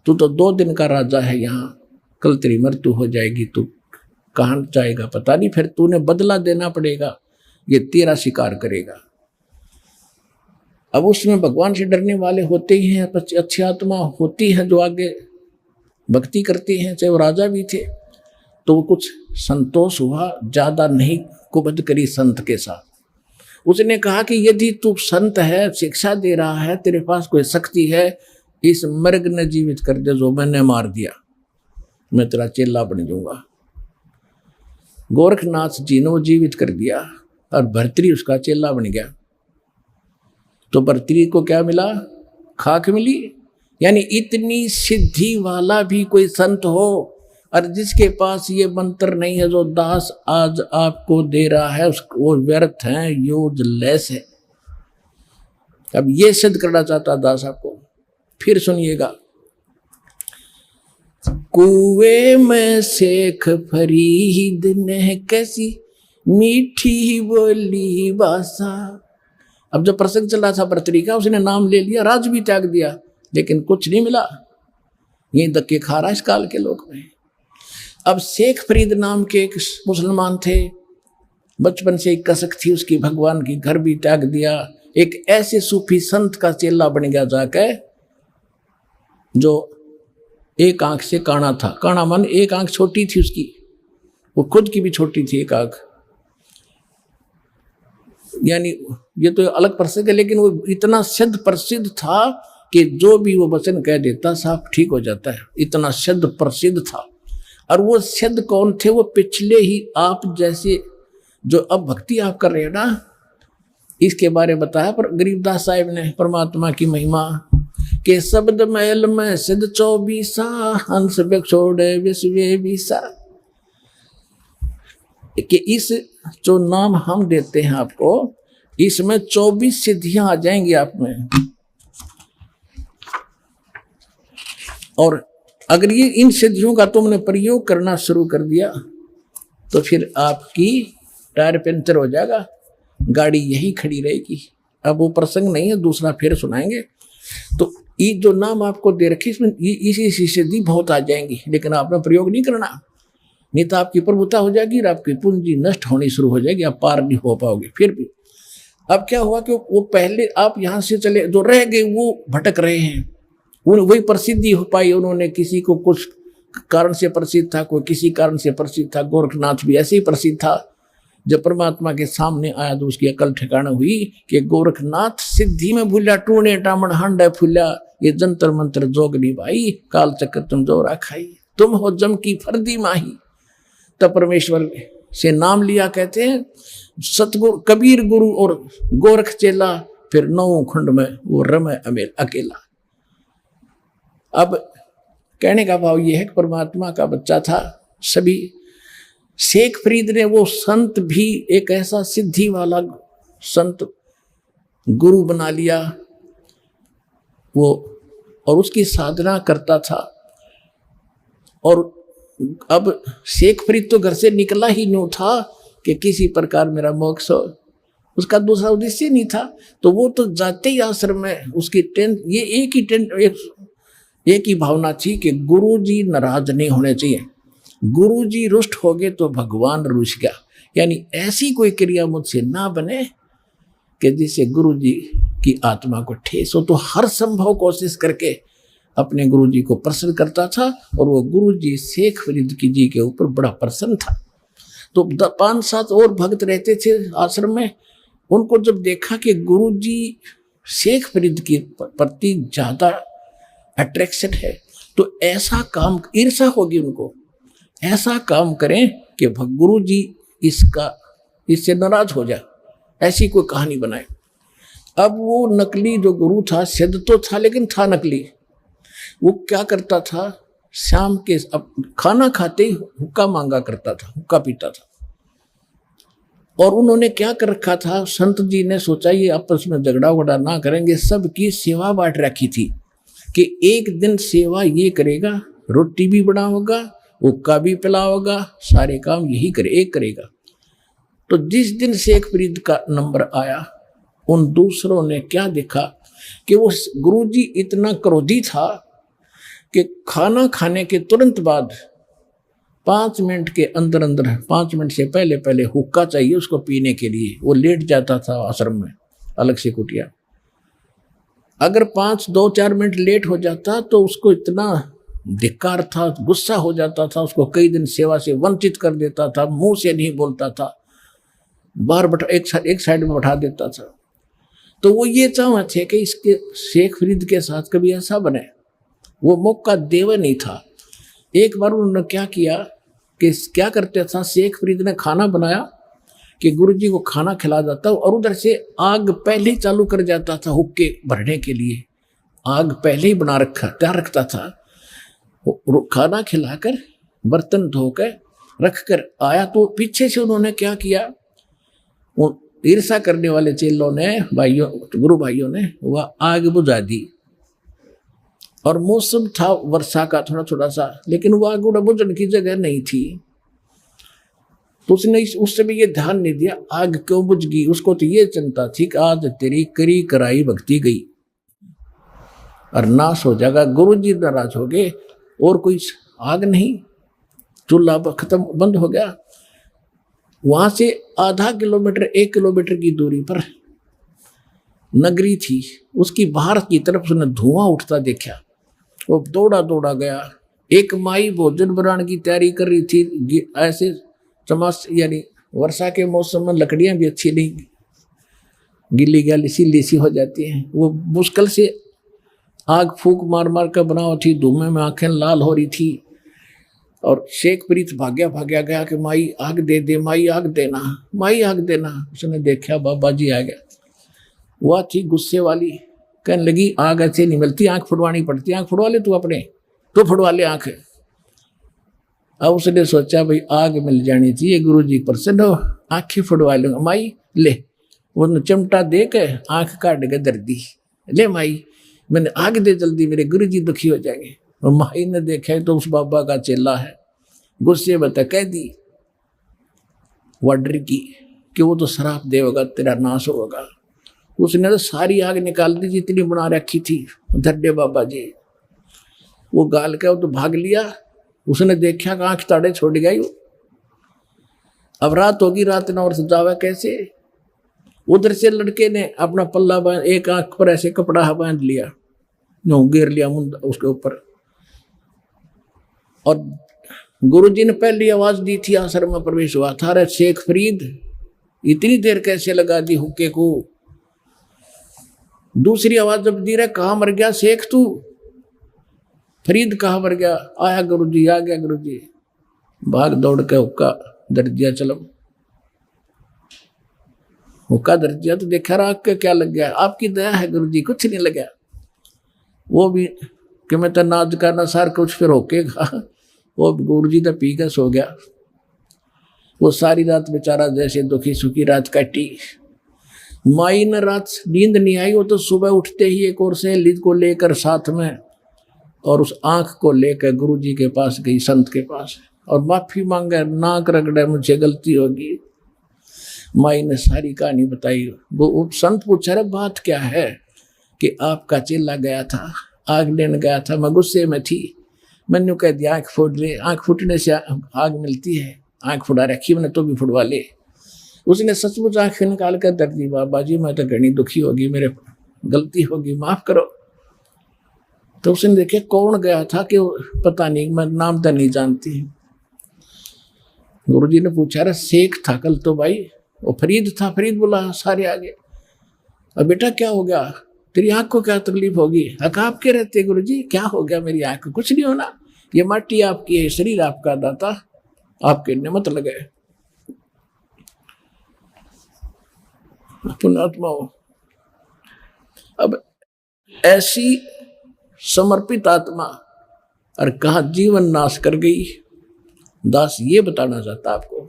तू तो 2 दिन का राजा है यहाँ, कल तेरी मृत्यु हो जाएगी, तू कहाँ जाएगा पता नहीं, फिर तूने बदला देना पड़ेगा, ये तेरा शिकार करेगा। अब उसमें भगवान से डरने वाले होते ही हैं, अच्छी आत्मा होती है जो आगे भक्ति करती हैं, चाहे वो राजा भी थे। तो वो कुछ संतोष हुआ, ज्यादा नहीं कुबद करी संत के साथ। उसने कहा कि यदि तू संत है, शिक्षा दे रहा है, तेरे पास कोई शक्ति है, इस मर्ग ने जीवित कर दे जो मैंने मार दिया, मैं तेरा चेला बन जाऊंगा। गोरखनाथ जी ने वो जीवित कर दिया और भर्तृ उसका चेला बन गया। तो भर्तृ को क्या मिला? खाक मिली। यानी इतनी सिद्धि वाला भी कोई संत हो और जिसके पास ये मंत्र नहीं है जो दास आज आपको दे रहा है, वो व्यर्थ है, यूजलेस है। अब ये सिद्ध करना चाहता दास आपको, फिर सुनिएगा। कुएं में शेख फरीद ने कैसी मीठी बोली भाषा। अब जब प्रसंग चला था भर्तृ का, उसने नाम ले लिया, राज भी त्याग दिया, लेकिन कुछ नहीं मिला। ये धक्के खा रहा इस काल के लोग में। अब शेख फरीद नाम के एक मुसलमान थे, बचपन से एक कसक थी उसकी भगवान की, घर भी त्याग दिया, एक ऐसे सूफी संत का चेला बन गया जाके जो एक आंख से काना था। काना मन एक आंख छोटी थी उसकी, वो खुद की भी छोटी थी एक आंख। यानी ये तो अलग प्रसंग है, लेकिन वो इतना सिद्ध प्रसिद्ध था कि जो भी वो वचन कह देता साफ ठीक हो जाता है, इतना सिद्ध प्रसिद्ध था। और वो सिद्ध कौन थे? वो पिछले ही आप जैसे जो अब भक्ति आप कर रहे हैं ना, इसके बारे में बताया पर गरीबदास साहिब ने परमात्मा की महिमा के शब्द महल में सिद्ध 24 हंस छोड़े विश्वे विसा। कि इस जो नाम हम देते हैं आपको, इसमें 24 सिद्धियां आ जाएंगी आप में। और अगर ये इन सिद्धियों का तुमने प्रयोग करना शुरू कर दिया तो फिर आपकी टायर पंचर हो जाएगा, गाड़ी यही खड़ी रहेगी। अब वो प्रसंग नहीं है, दूसरा फिर सुनाएंगे। तो ये जो नाम आपको दे रखे, इसमें इसी सिद्धि बहुत आ जाएंगी, लेकिन आपने प्रयोग नहीं करना, नहीं तो आपकी प्रभुता हो जाएगी और आपकी पूंजी नष्ट होनी शुरू हो जाएगी, आप पार नहीं हो पाओगे। फिर भी अब क्या हुआ कि वो पहले आप यहाँ से चले, जो रह गए वो भटक रहे हैं, वही प्रसिद्धि हो पाई। उन्होंने किसी को कुछ कारण से प्रसिद्ध था, कोई किसी कारण से प्रसिद्ध था। गोरखनाथ भी ऐसे ही प्रसिद्ध था। जब परमात्मा के सामने आया तो उसकी अकल ठिकाना हुई कि गोरखनाथ सिद्धि में भूला, टूणे टामण हांडा फूला, ये जंतर मंत्र जोगनी भाई, काल चक्र तुम जोरा खाई, तुम हो जम की फर्दी माही। तब परमेश्वर से नाम लिया, कहते हैं सतगुरु कबीर गुरु और गोरख चेला, फिर 9 खंड में वो रमे अमेल अकेला। अब कहने का भाव ये है कि परमात्मा का बच्चा था सभी। शेख फरीद ने वो संत भी एक ऐसा सिद्धि वाला संत गुरु बना लिया वो, और उसकी साधना करता था। और अब शेख फरीद तो घर से निकला ही नहीं था कि किसी प्रकार मेरा मोक्ष हो, उसका दूसरा उद्देश्य नहीं था। तो वो तो जाते ही आश्रम में उसकी ये एक ही भावना थी कि गुरुजी नाराज नहीं होने चाहिए, गुरुजी रुष्ट हो गए तो भगवान रुष्ट गया। यानी ऐसी कोई क्रिया मुझसे ना बने कि जिससे गुरुजी की आत्मा को ठेस हो। तो हर संभव कोशिश करके अपने गुरुजी को प्रसन्न करता था, और वो गुरुजी शेख फरीद की जी के ऊपर बड़ा प्रसन्न था। तो 5-7 और भक्त रहते थे आश्रम में। उनको जब देखा कि गुरुजी शेख फरीद के प्रति ज्यादा अट्रैक्शन है, तो ऐसा काम, ईर्षा होगी उनको, ऐसा काम करें कि गुरुजी इससे नाराज हो जाए, ऐसी कोई कहानी बनाए। अब वो नकली जो गुरु था, सिद्ध तो था लेकिन था नकली। वो क्या करता था, शाम के अब खाना खाते ही हुक्का मांगा करता था, हुक्का पीता था। और उन्होंने क्या कर रखा था, संत जी ने सोचा ये आपस में झगड़ा वगड़ा ना करेंगे, सबकी सेवा बांट रखी थी कि एक दिन सेवा ये करेगा, रोटी भी बनाओगा, हुक्का भी पिलाओगा, सारे काम यही एक करेगा। तो जिस दिन शेख फरीद का नंबर आया, उन दूसरों ने क्या देखा कि वो गुरुजी इतना क्रोधी था कि खाना खाने के तुरंत बाद 5 मिनट के अंदर अंदर, 5 मिनट से पहले पहले हुक्का चाहिए उसको पीने के लिए। वो लेट जाता था आश्रम में, अलग से कुटिया। अगर 2-4 मिनट लेट हो जाता तो उसको इतना धिक्कार था, गुस्सा हो जाता था, उसको कई दिन सेवा से वंचित कर देता था, मुंह से नहीं बोलता था, बाहर एक साइड में बैठा देता था। तो वो ये चाहते थे कि इसके शेख फरीद के साथ कभी ऐसा बने, वो मौका देवा नहीं था। एक बार उन्होंने क्या किया कि क्या करते था, शेख फरीद ने खाना बनाया कि गुरुजी को खाना खिला जाता और उधर से आग पहले ही चालू कर जाता था हुक्के भरने के लिए। आग पहले ही बना रखा तैयार रखता था। खाना खिलाकर बर्तन धोकर रख कर आया तो पीछे से उन्होंने क्या किया, वो ईर्षा करने वाले चेलों ने, भाइयों, गुरु भाइयों ने वह आग बुझा दी। और मौसम था वर्षा का थोड़ा सा, लेकिन वो आग बुझने की जगह नहीं थी। तो उसने उससे भी ये ध्यान नहीं दिया आग क्यों बुझ गई। उसको तो ये चिंता थी कि आज तेरी करी कराई भक्ति गई और नाश हो जाएगा, गुरुजी नाराज हो गए और कोई आग नहीं, चूल्हा खत्म बंद हो गया। वहां से आधा किलोमीटर 1 किलोमीटर की दूरी पर नगरी थी, उसकी बाहर की तरफ उसने धुआं उठता देखा। वो दौड़ा गया। एक माई भोजन बनाने की तैयारी कर रही थी। ऐसे चमास यानी वर्षा के मौसम में लकड़ियां भी अच्छी नहीं, गिल्ली गली सी लेसी हो जाती हैं। वो मुश्किल से आग फूंक मार मार कर बनाओ थी, धुएं में आंखें लाल हो रही थी। और शेख फरीद भाग्या गया कि माई आग दे दे, माई आग देना, माई आग देना। उसने देखा बाबा जी आ गया। वह थी गुस्से वाली, कहने लगी आग ऐसे नहीं मिलती, आंख फुड़वानी पड़ती। आंख फुड़वा ले तू अपने, तो फुड़वा ले आंख। अब उसने सोचा भाई आग मिल जानी चाहिए, गुरु जी प्रसन्न हो, आंखें फुड़वा लूंगा। माई ले, वो चिमटा दे के आंख काट के दर्दी, ले माई मैंने आग दे जल्दी, मेरे गुरु जी दुखी हो जाएंगे। और माई ने देखा तो उस बाबा का चेला है, गुस्से बता कह दी वाडर की कि वो तो शराब देगा, तेरा नाश होगा। उसने तो सारी आग निकाल दी जितनी बना रखी थी धड्डे बाबा जी। वो गाल के वो तो भाग लिया। उसने देखा कि आंख ताड़े छोड़ गई। अब रात होगी, रात ना और सजावा कैसे। उधर से लड़के ने अपना पल्ला बांध, एक आंख पर ऐसे कपड़ा बांध लिया, नो गिर लिया मुंड उसके ऊपर। और गुरुजी ने पहली आवाज दी थी, आश्रम में प्रवेश हुआ था, अरे शेख फरीद इतनी देर कैसे लगा दी हुक्के को। दूसरी आवाज जब दी रहे, कहाँ मर गया शेख तू, फरीद कहाँ मर गया। आया गुरुजी, आ गया गुरुजी। भाग दौड़ के हुक्का दर दिया, चलो हुक्का दर दिया तो देखा राग के क्या लग गया। आपकी दया है गुरुजी, कुछ नहीं लगा। वो भी कि मैं तो नाज का नसार कुछ फिर होके खा। वो गुरुजी तो पी के सो गया। वो सारी रात बेचारा जैसे दुखी सुखी रात काटी। माई ने रात नींद नहीं आई। वो तो सुबह उठते ही एक और सहेली को लेकर साथ में और उस आंख को लेकर गुरुजी के पास गई, संत के पास, और माफी मांगे, नाक रगड़े, मुझे गलती होगी। माई ने सारी कहानी बताई। वो संत पूछा रहे बात क्या है, कि आपका चेला गया था, आग लेने गया था, मैं गुस्से में थी, मैंने कह दिया आँख फूट ले, आँख फूटने से आग मिलती है, आँख फुड़ा रखी मैंने तो भी फुड़वा ले। उसने सचमुच आँख निकाल कर दर दी, बाबा जी मैं तो घनी दुखी होगी, मेरे गलती होगी, माफ करो। तो उसने देखे कौन गया था कि पता नहीं, मैं नाम तो नहीं जानती। गुरुजी ने पूछा रहा शेख था कल तो भाई, वो फरीद था। फरीद बोला सारे आगे। अब बेटा क्या हो गया, तेरी आंख को क्या तकलीफ होगी। हक आपके रहते गुरुजी, क्या हो गया मेरी आंख को, कुछ नहीं होना, ये माटी आपकी है, शरीर आपका दाता, आपके नियमत लगे। पुण्यात्मा हो। अब ऐसी समर्पित आत्मा और कहा जीवन नाश कर गई। दास ये बताना चाहता आपको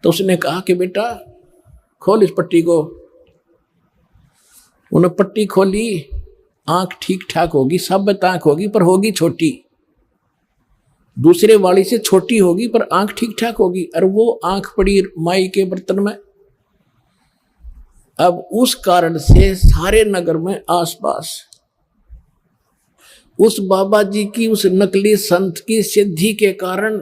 तो उसने कहा कि बेटा खोल इस पट्टी को। उन्होंने पट्टी खोली, आंख ठीक ठाक होगी, साबित आंख होगी पर होगी छोटी, दूसरे वाली से छोटी होगी पर आंख ठीक ठाक होगी। और वो आंख पड़ी माई के बर्तन में। अब उस कारण से सारे नगर में आसपास उस बाबा जी की, उस नकली संत की सिद्धि के कारण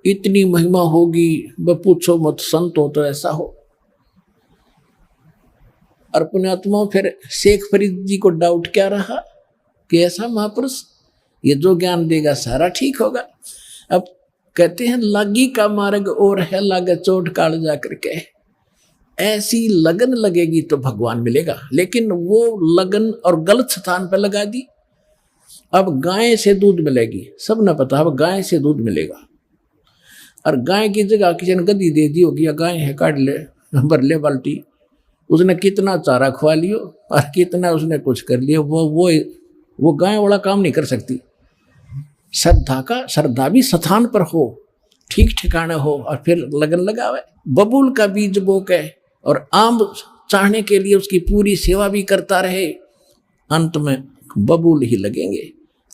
इतनी महिमा होगी, वह पूछो मत, संत हो तो ऐसा हो। और पुण्यात्मा फिर शेख फरीद जी को डाउट क्या रहा कि ऐसा महापुरुष ये जो ज्ञान देगा सारा ठीक होगा। अब कहते हैं लागी का मार्ग और है लागे चोट काल जा करके, ऐसी लगन लगेगी तो भगवान मिलेगा। लेकिन वो लगन और गलत स्थान पर लगा दी। अब गाय से दूध मिलेगी, सब न पता, अब गाय से दूध मिलेगा। और गाय की जगह किसी ने गद्दी दे दी होगी, या गाय है काट ले, भर ले बाल्टी, उसने कितना चारा खुआ लियो और कितना उसने कुछ कर लिया, वो गाय वाला काम नहीं कर सकती। श्रद्धा भी स्थान पर हो, ठीक ठिकाना हो, और फिर लगन लगावे। बबूल का बीज बोके और आम चाहने के लिए उसकी पूरी सेवा भी करता रहे, अंत में बबूल ही लगेंगे,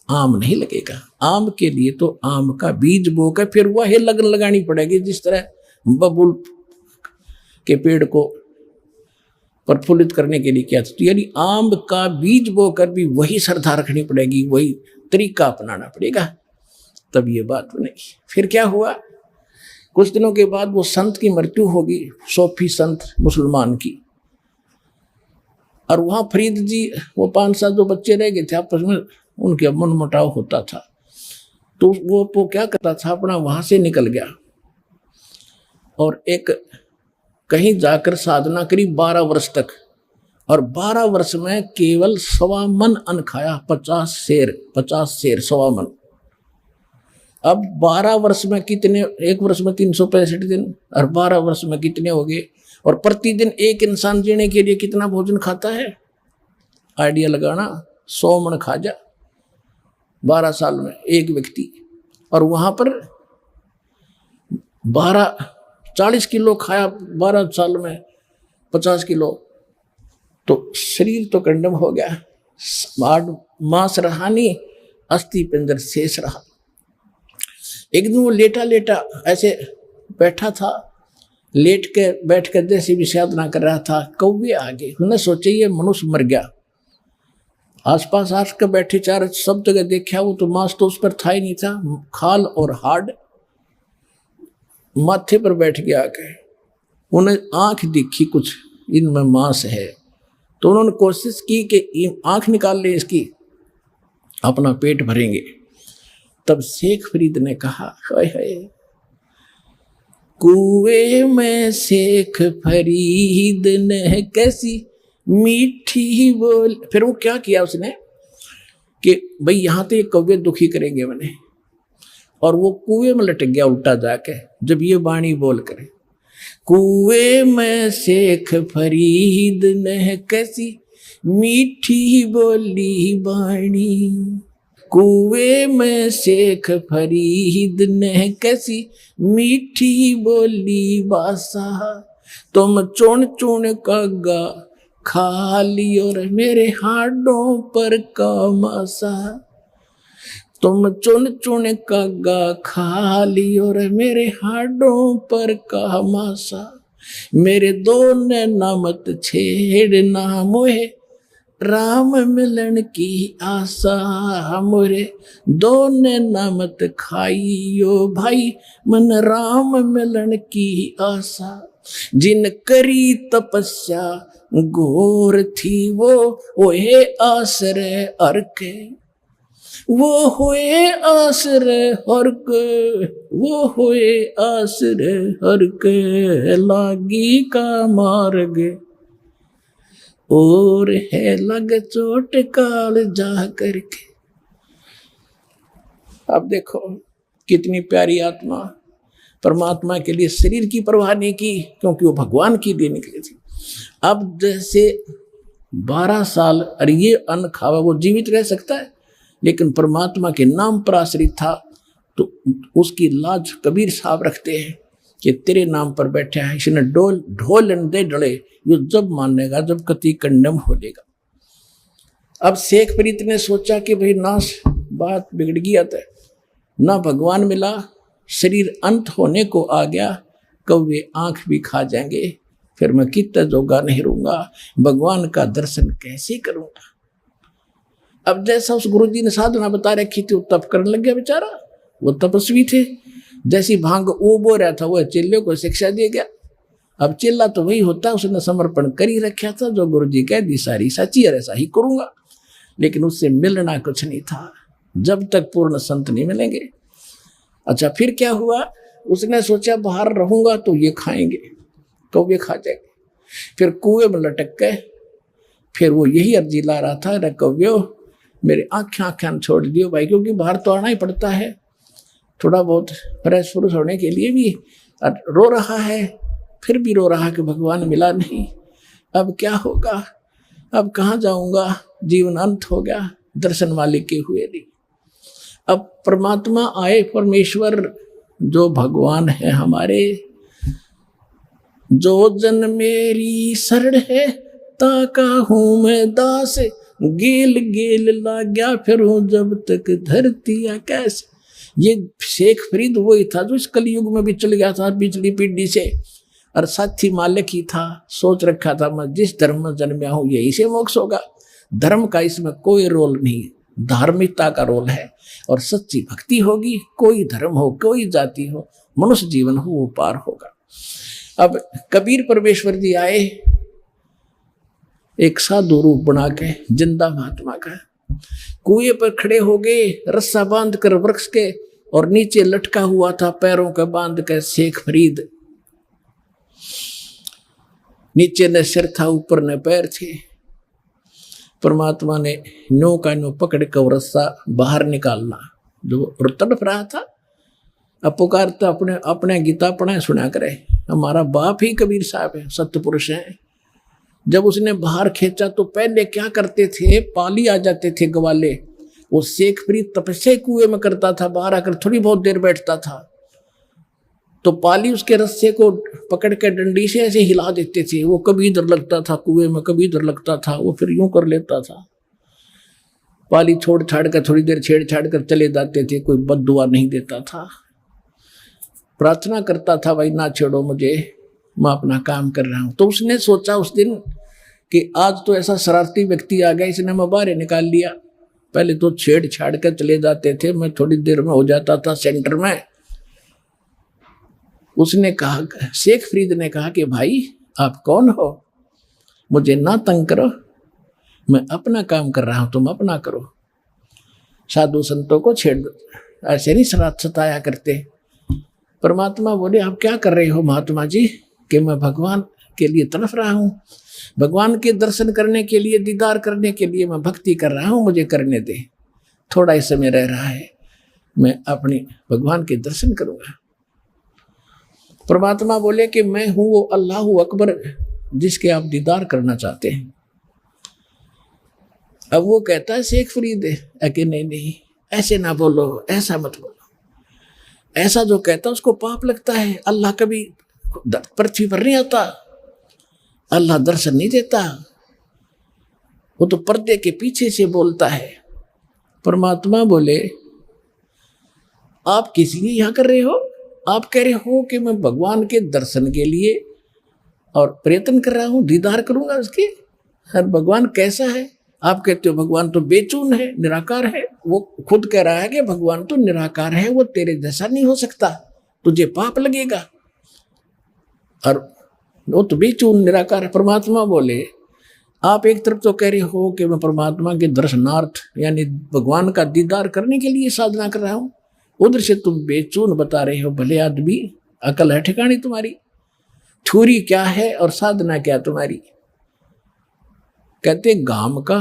आम नहीं लगेगा। आम के लिए तो आम का बीज बोकर फिर वह लगन लगानी पड़ेगी, जिस तरह बबूल के पेड़ को प्रफुल्लित करने के लिए किया था। तो यानी आम का बीज बोकर भी वही श्रद्धा रखनी पड़ेगी, वही तरीका अपनाना पड़ेगा, तब ये बात बनेगी। फिर क्या हुआ, कुछ दिनों के बाद वो संत की मृत्यु होगी, सूफी संत मुसलमान की। और वहां फरीद जी, वो 5-7 जो बच्चे रह गए थे, आपस में उनके मन मुटाव होता था। तो वो क्या करता था, अपना वहां से निकल गया और एक कहीं जाकर साधना करी 12 वर्ष तक। और 12 वर्ष में केवल 1.25 मन अन्न खाया, 50 शेर 1.25 मन। अब 12 वर्ष में कितने, एक वर्ष में 365 दिन, और 12 वर्ष में कितने हो गए। और प्रतिदिन एक इंसान जीने के लिए कितना भोजन खाता है, आइडिया लगाना, 100 मन खा जा 12 साल में एक व्यक्ति। और वहां पर 40 किलो खाया 12 साल में, 50 किलो, तो शरीर तो कंडम हो गया, मांस रहा नहीं, अस्थि पिंजर शेष रहा। एक दिन वो लेटा ऐसे बैठा था, बैठ कर जैसे भी साधना कर रहा था, कौवे आ गए। उन्होंने सोचा ये मनुष्य मर गया। आसपास आकर बैठे चार सब जगह देखा, वो तो मांस तो उस पर था ही नहीं था, खाल और हाड़ माथे पर बैठ गया आके। उन्हें आंख दिखी कुछ इनमें मांस है, तो उन्होंने कोशिश की कि आंख निकाल ले इसकी, अपना पेट भरेंगे। तब शेख फरीद ने कहा, हाय कुएं में शेख फरीद ने कैसी मीठी बोल। फिर वो क्या किया उसने कि भाई यहाँ तो ये कौवे दुखी करेंगे मैंने, और वो कुएं में लटक गया उल्टा जाके। जब ये बाणी बोल करे, कुएं में शेख फरीद ने कैसी मीठी बोली बाणी, कुएं में शेख फरीद ने कैसी मीठी बोली बासा, तुम चुन चुन कगा खा लियो रे मेरे हाडों पर का मासा, तुम चुन चुन कगा खा लियो रे मेरे हाडों पर का मासा, मेरे दो नैना मत छेड़ना मोहे राम मिलन की आशा, मोरे दो नैना मत खाइयो भाई मन राम मिलन की आशा, जिन करी तपस्या घोर थी वो होए आश्रय अर्के, वो होए आश्रय हर्के, वो होए आश्रय हर्के, लागी का मार्ग और है लग चोट काल जा करके। अब देखो कितनी प्यारी आत्मा, परमात्मा के लिए शरीर की परवाह नहीं की, क्योंकि वो भगवान के लिए निकली थी। अब जैसे 12 साल और ये अन्न खावा, वो जीवित रह सकता है, लेकिन परमात्मा के नाम पर आश्रित था, तो उसकी लाज कबीर साहब रखते हैं कि तेरे नाम पर बैठा है, इसने ढोल दे डले, यो जब मानेगा जब कति कंडम हो लेगा। अब शेख फरीद ने सोचा कि भाई नाश बात बिगड़ गया था, ना भगवान मिला, शरीर अंत होने को आ गया, कौवे आंख भी खा जाएंगे, फिर मैं कितना जोगा नहीं रहूंगा, भगवान का दर्शन कैसे करूंगा। अब जैसा उस गुरुजी ने साधना बता रखी थी वो तप करने लग गया बेचारा, वो तपस्वी थे, जैसी भांग उबो रहा था वो चेले को शिक्षा दिया गया। अब चेला तो वही होता, उसने समर्पण कर ही रखा था, जो गुरुजी कह दी सारी सच्ची है, ऐसा ही करूंगा। लेकिन उससे मिलना कुछ नहीं था, जब तक पूर्ण संत नहीं मिलेंगे। अच्छा फिर क्या हुआ, उसने सोचा बाहर रहूंगा तो ये खाएंगे, कौवे खा जाएंगे, फिर कुएं में लटक गए। फिर वो यही अर्जी ला रहा था, रे कौव्यो मेरे आँखें छोड़ दियो भाई, क्योंकि बाहर तो आना ही पड़ता है, थोड़ा बहुत फ्रेश फ्रूश होने के लिए भी। रो रहा है, फिर भी रो रहा कि भगवान मिला नहीं, अब क्या होगा, अब कहाँ जाऊंगा, जीवन अंत हो गया, दर्शन वाले के हुए नहीं। अब परमात्मा आए, परमेश्वर जो भगवान है हमारे, जो जन मेरी शरण है ताका हूँ मैं दास, गेल गेल लाग्या फिरूं जब तक धरती आकाश। ये शेख फरीद वही था जो इस कलयुग में भी चल गया था पिछली पीढ़ी से, और साथी मालिक ही था, सोच रखा था मैं जिस धर्म में जन्मया हूँ यही से मोक्ष होगा। धर्म का इसमें कोई रोल नहीं, धार्मिकता का रोल है, और सच्ची भक्ति होगी, कोई धर्म हो कोई जाति हो, मनुष्य जीवन हो वो पार होगा। अब कबीर परमेश्वर जी आए एक साधु रूप बना के, जिंदा महात्मा का, कुएं पर खड़े हो गए, रस्सा बांध कर वृक्ष के, और नीचे लटका हुआ था पैरों के बांध के शेख फरीद। नीचे ने सिर था, ऊपर ने पैर थे। परमात्मा ने नो का नो पकड़ कर रस्सा बाहर निकालना, जो तड़प रहा था। अब पुकारता अपने अपने गीता अपने सुना करे, हमारा बाप ही कबीर साहब है, सत्पुरुष है। जब उसने बाहर खींचा तो पहले क्या करते थे, पाली आ जाते थे ग्वाले, वो शेख फरीद तपस्या कुएं में करता था, बाहर आकर थोड़ी बहुत देर बैठता था, तो पाली उसके रस्से को पकड़ के डंडी से ऐसे हिला देते थे। वो कभी इधर लगता था कुएं में, कभी इधर लगता था, वो फिर यूं कर लेता था। पाली छोड़ छाड़ कर थोड़ी देर छेड़ छाड़ कर चले जाते थे, कोई बद्दुआ नहीं देता था। प्रार्थना करता था, भाई ना छेड़ो मुझे, मैं अपना काम कर रहा हूं। तो उसने सोचा उस दिन कि आज तो ऐसा शरारती व्यक्ति आ गया, इसने मैं बाहर निकाल लिया। पहले तो छेड़ छाड़ कर चले जाते थे, मैं थोड़ी देर में हो जाता था सेंटर में। उसने कहा, शेख फरीद ने कहा कि भाई आप कौन हो, मुझे ना तंग करो, मैं अपना काम कर रहा हूं, तुम अपना करो। साधु संतों को छेड़ ऐसे नहीं सताया करते। परमात्मा बोले, आप क्या कर रहे हो महात्मा जी? कि मैं भगवान के लिए तड़फ रहा हूं, भगवान के दर्शन करने के लिए, दीदार करने के लिए मैं भक्ति कर रहा हूं, मुझे करने दे, थोड़ा ही समय रह रहा है, मैं अपने भगवान के दर्शन करूंगा। परमात्मा बोले कि मैं हूं वो अल्लाह अकबर जिसके आप दीदार करना चाहते हैं। अब वो कहता है शेख फरीद है कि नहीं नहीं ऐसे ना बोलो, ऐसा मत बोलो, ऐसा जो कहता उसको पाप लगता है। अल्लाह कभी पृथ्वी पर नहीं आता, अल्लाह दर्शन नहीं देता, वो तो पर्दे के पीछे से बोलता है। परमात्मा बोले, आप किस लिए यहां कर रहे हो? आप कह रहे हो कि मैं भगवान के दर्शन के लिए और प्रयत्न कर रहा हूं, दीदार करूंगा उसके। हर भगवान कैसा है? आप कहते हो भगवान तो बेचून है, निराकार है। वो खुद कह रहा है कि भगवान तो निराकार है, वो तेरे जैसा नहीं हो सकता, तुझे पाप लगेगा, और वो तो बेचून निराकार है। परमात्मा बोले, आप एक तरफ तो कह रहे हो कि मैं परमात्मा के दर्शनार्थ यानी भगवान का दीदार करने के लिए साधना कर रहा हूं, उधर से तुम बेचून बता रहे हो। भले आदमी, अकल है ठिकानी तुम्हारी? थ्योरी क्या है और साधना क्या तुम्हारी? कहते गाम का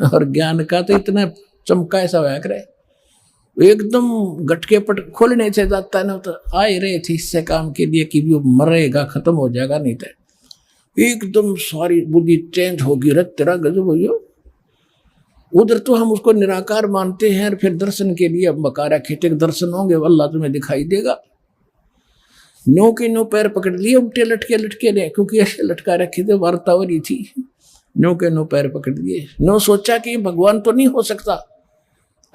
और ज्ञान का तो इतना चमका ऐसा होया करे, एकदम गटके पट खोलने से जाता है ना, तो आए रहे थे इससे काम के लिए कि वो मरेगा, खत्म हो जाएगा, नहीं तो एकदम सारी बुद्धि चेंज होगी। रत तेरा गजब हो। उधर तो हम उसको निराकार मानते हैं, फिर दर्शन के लिए अब मकारा खेते के दर्शन होंगे, अल्लाह तुम्हें दिखाई देगा। नो के नो पैर पकड़ लिए, उल्टे लटके लटके रहे, क्योंकि ऐसे लटका रखे थे, वार्ता हो रही थी। नो के नो पैर पकड़ लिए। नो सोचा कि भगवान तो नहीं हो सकता,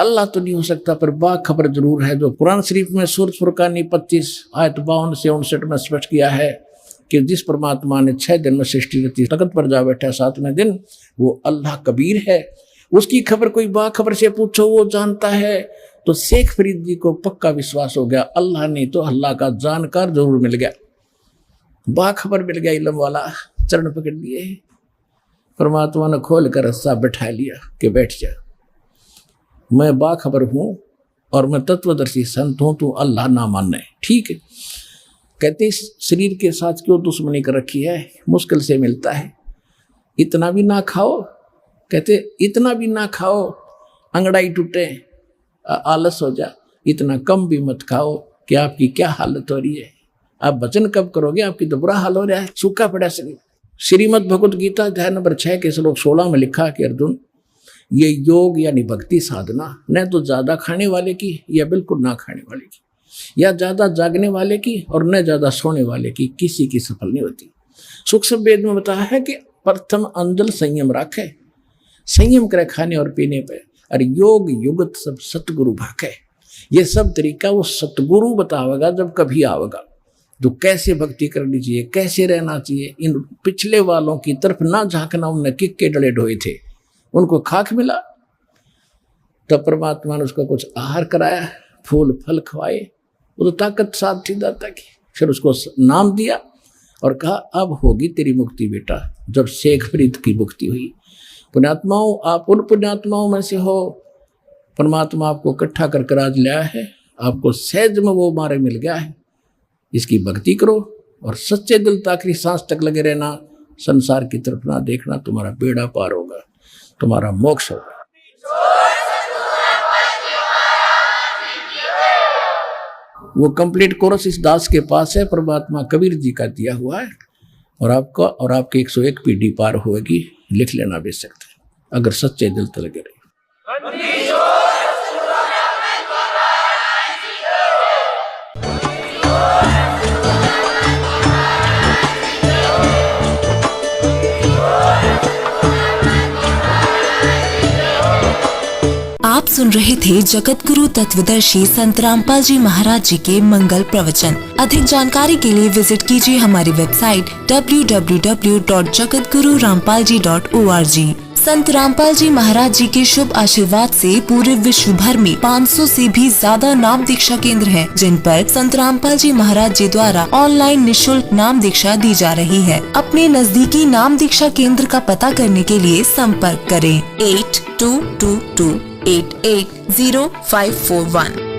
अल्लाह तो नहीं हो सकता, पर बाखबर जरूर है। जो कुरान शरीफ में सूरत फुरकान 25 आयत 52 से 59 में स्पष्ट किया है कि जिस परमात्मा ने 6 दिन में सृष्टि रची, तख्त पर जा बैठा 7वें दिन, वो अल्लाह कबीर है। उसकी खबर कोई बाखबर से पूछो, वो जानता है। तो शेख फरीद जी को पक्का विश्वास हो गया, अल्लाह ने तो अल्लाह का जानकार जरूर मिल गया, बाखबर मिल गया, इल्म वाला। चरण पकड़ लिए, परमात्मा ने खोल कर रस्सा बैठा लिया कि बैठ जा, मैं बाखबर हूं और मैं तत्वदर्शी संत हूं, तू अल्लाह ना मानना, ठीक है। कहते शरीर के साथ क्यों दुश्मनी कर रखी है, मुश्किल से मिलता है, इतना भी ना खाओ। कहते इतना भी ना खाओ अंगड़ाई टूटे, आलस हो जा, इतना कम भी मत खाओ कि आपकी क्या हालत हो रही है, आप वचन कब करोगे, आपकी तो बुरा हाल हो रहा है, सूखा पड़ा शरीर। श्रीमद् भगवत गीता अध्याय नंबर 6 के श्लोक 16 में लिखा कि अर्जुन, ये योग यानी भक्ति साधना न तो ज्यादा खाने वाले की या बिल्कुल ना खाने वाले की, या ज्यादा जागने वाले की और न ज्यादा सोने वाले की, किसी की सफल नहीं होती। सूक्ष्म वेद में बताया है कि प्रथम अंजल संयम रखे, संयम करे खाने और पीने पे, और योग युगत सब सतगुरु भाखे। ये सब तरीका वो सतगुरु बतावेगा जब कभी आवेगा, तो कैसे भक्ति करनी चाहिए, कैसे रहना चाहिए। इन पिछले वालों की तरफ ना झांकना, उनने किक के डले ढोए थे, उनको खाक मिला, तब परमात्मा ने उसको कुछ आहार कराया, फूल फल खवाए, वो तो ताकत साथ थी दाता की। फिर उसको नाम दिया और कहा अब होगी तेरी मुक्ति बेटा। जब शेख फरीद की मुक्ति हुई, पुण्यात्माओं आप उन पुण्यात्माओं में से हो, परमात्मा आपको इकट्ठा कर कर आज लाया है, आपको सहज में वो मार्ग मिल गया है। इसकी भक्ति करो और सच्चे दिल तक आखिरी सांस तक लगे रहना, संसार की तरफ ना देखना, तुम्हारा बेड़ा पार होगा, तुम्हारा मोक्ष होगा। वो कंप्लीट कोरस इस दास के पास है, परमात्मा कबीर जी का दिया हुआ है, और आपका और आपके 101 पीढ़ी पार होगी। लिख लेना भी सकते हैं अगर सच्चे दिल तक लगे रहे। आप सुन रहे थे जगत गुरु तत्वदर्शी संत रामपाल जी महाराज जी के मंगल प्रवचन। अधिक जानकारी के लिए विजिट कीजिए हमारी वेबसाइट www.jagatgururampalji.org। संत रामपाल जी महाराज जी के शुभ आशीर्वाद से पूरे विश्व भर में 500 से भी ज्यादा नाम दीक्षा केंद्र हैं, जिन पर संत रामपाल जी महाराज जी द्वारा ऑनलाइन निशुल्क नाम दीक्षा दी जा रही है। अपने नजदीकी नाम दीक्षा केंद्र का पता करने के लिए संपर्क करें 8222880541।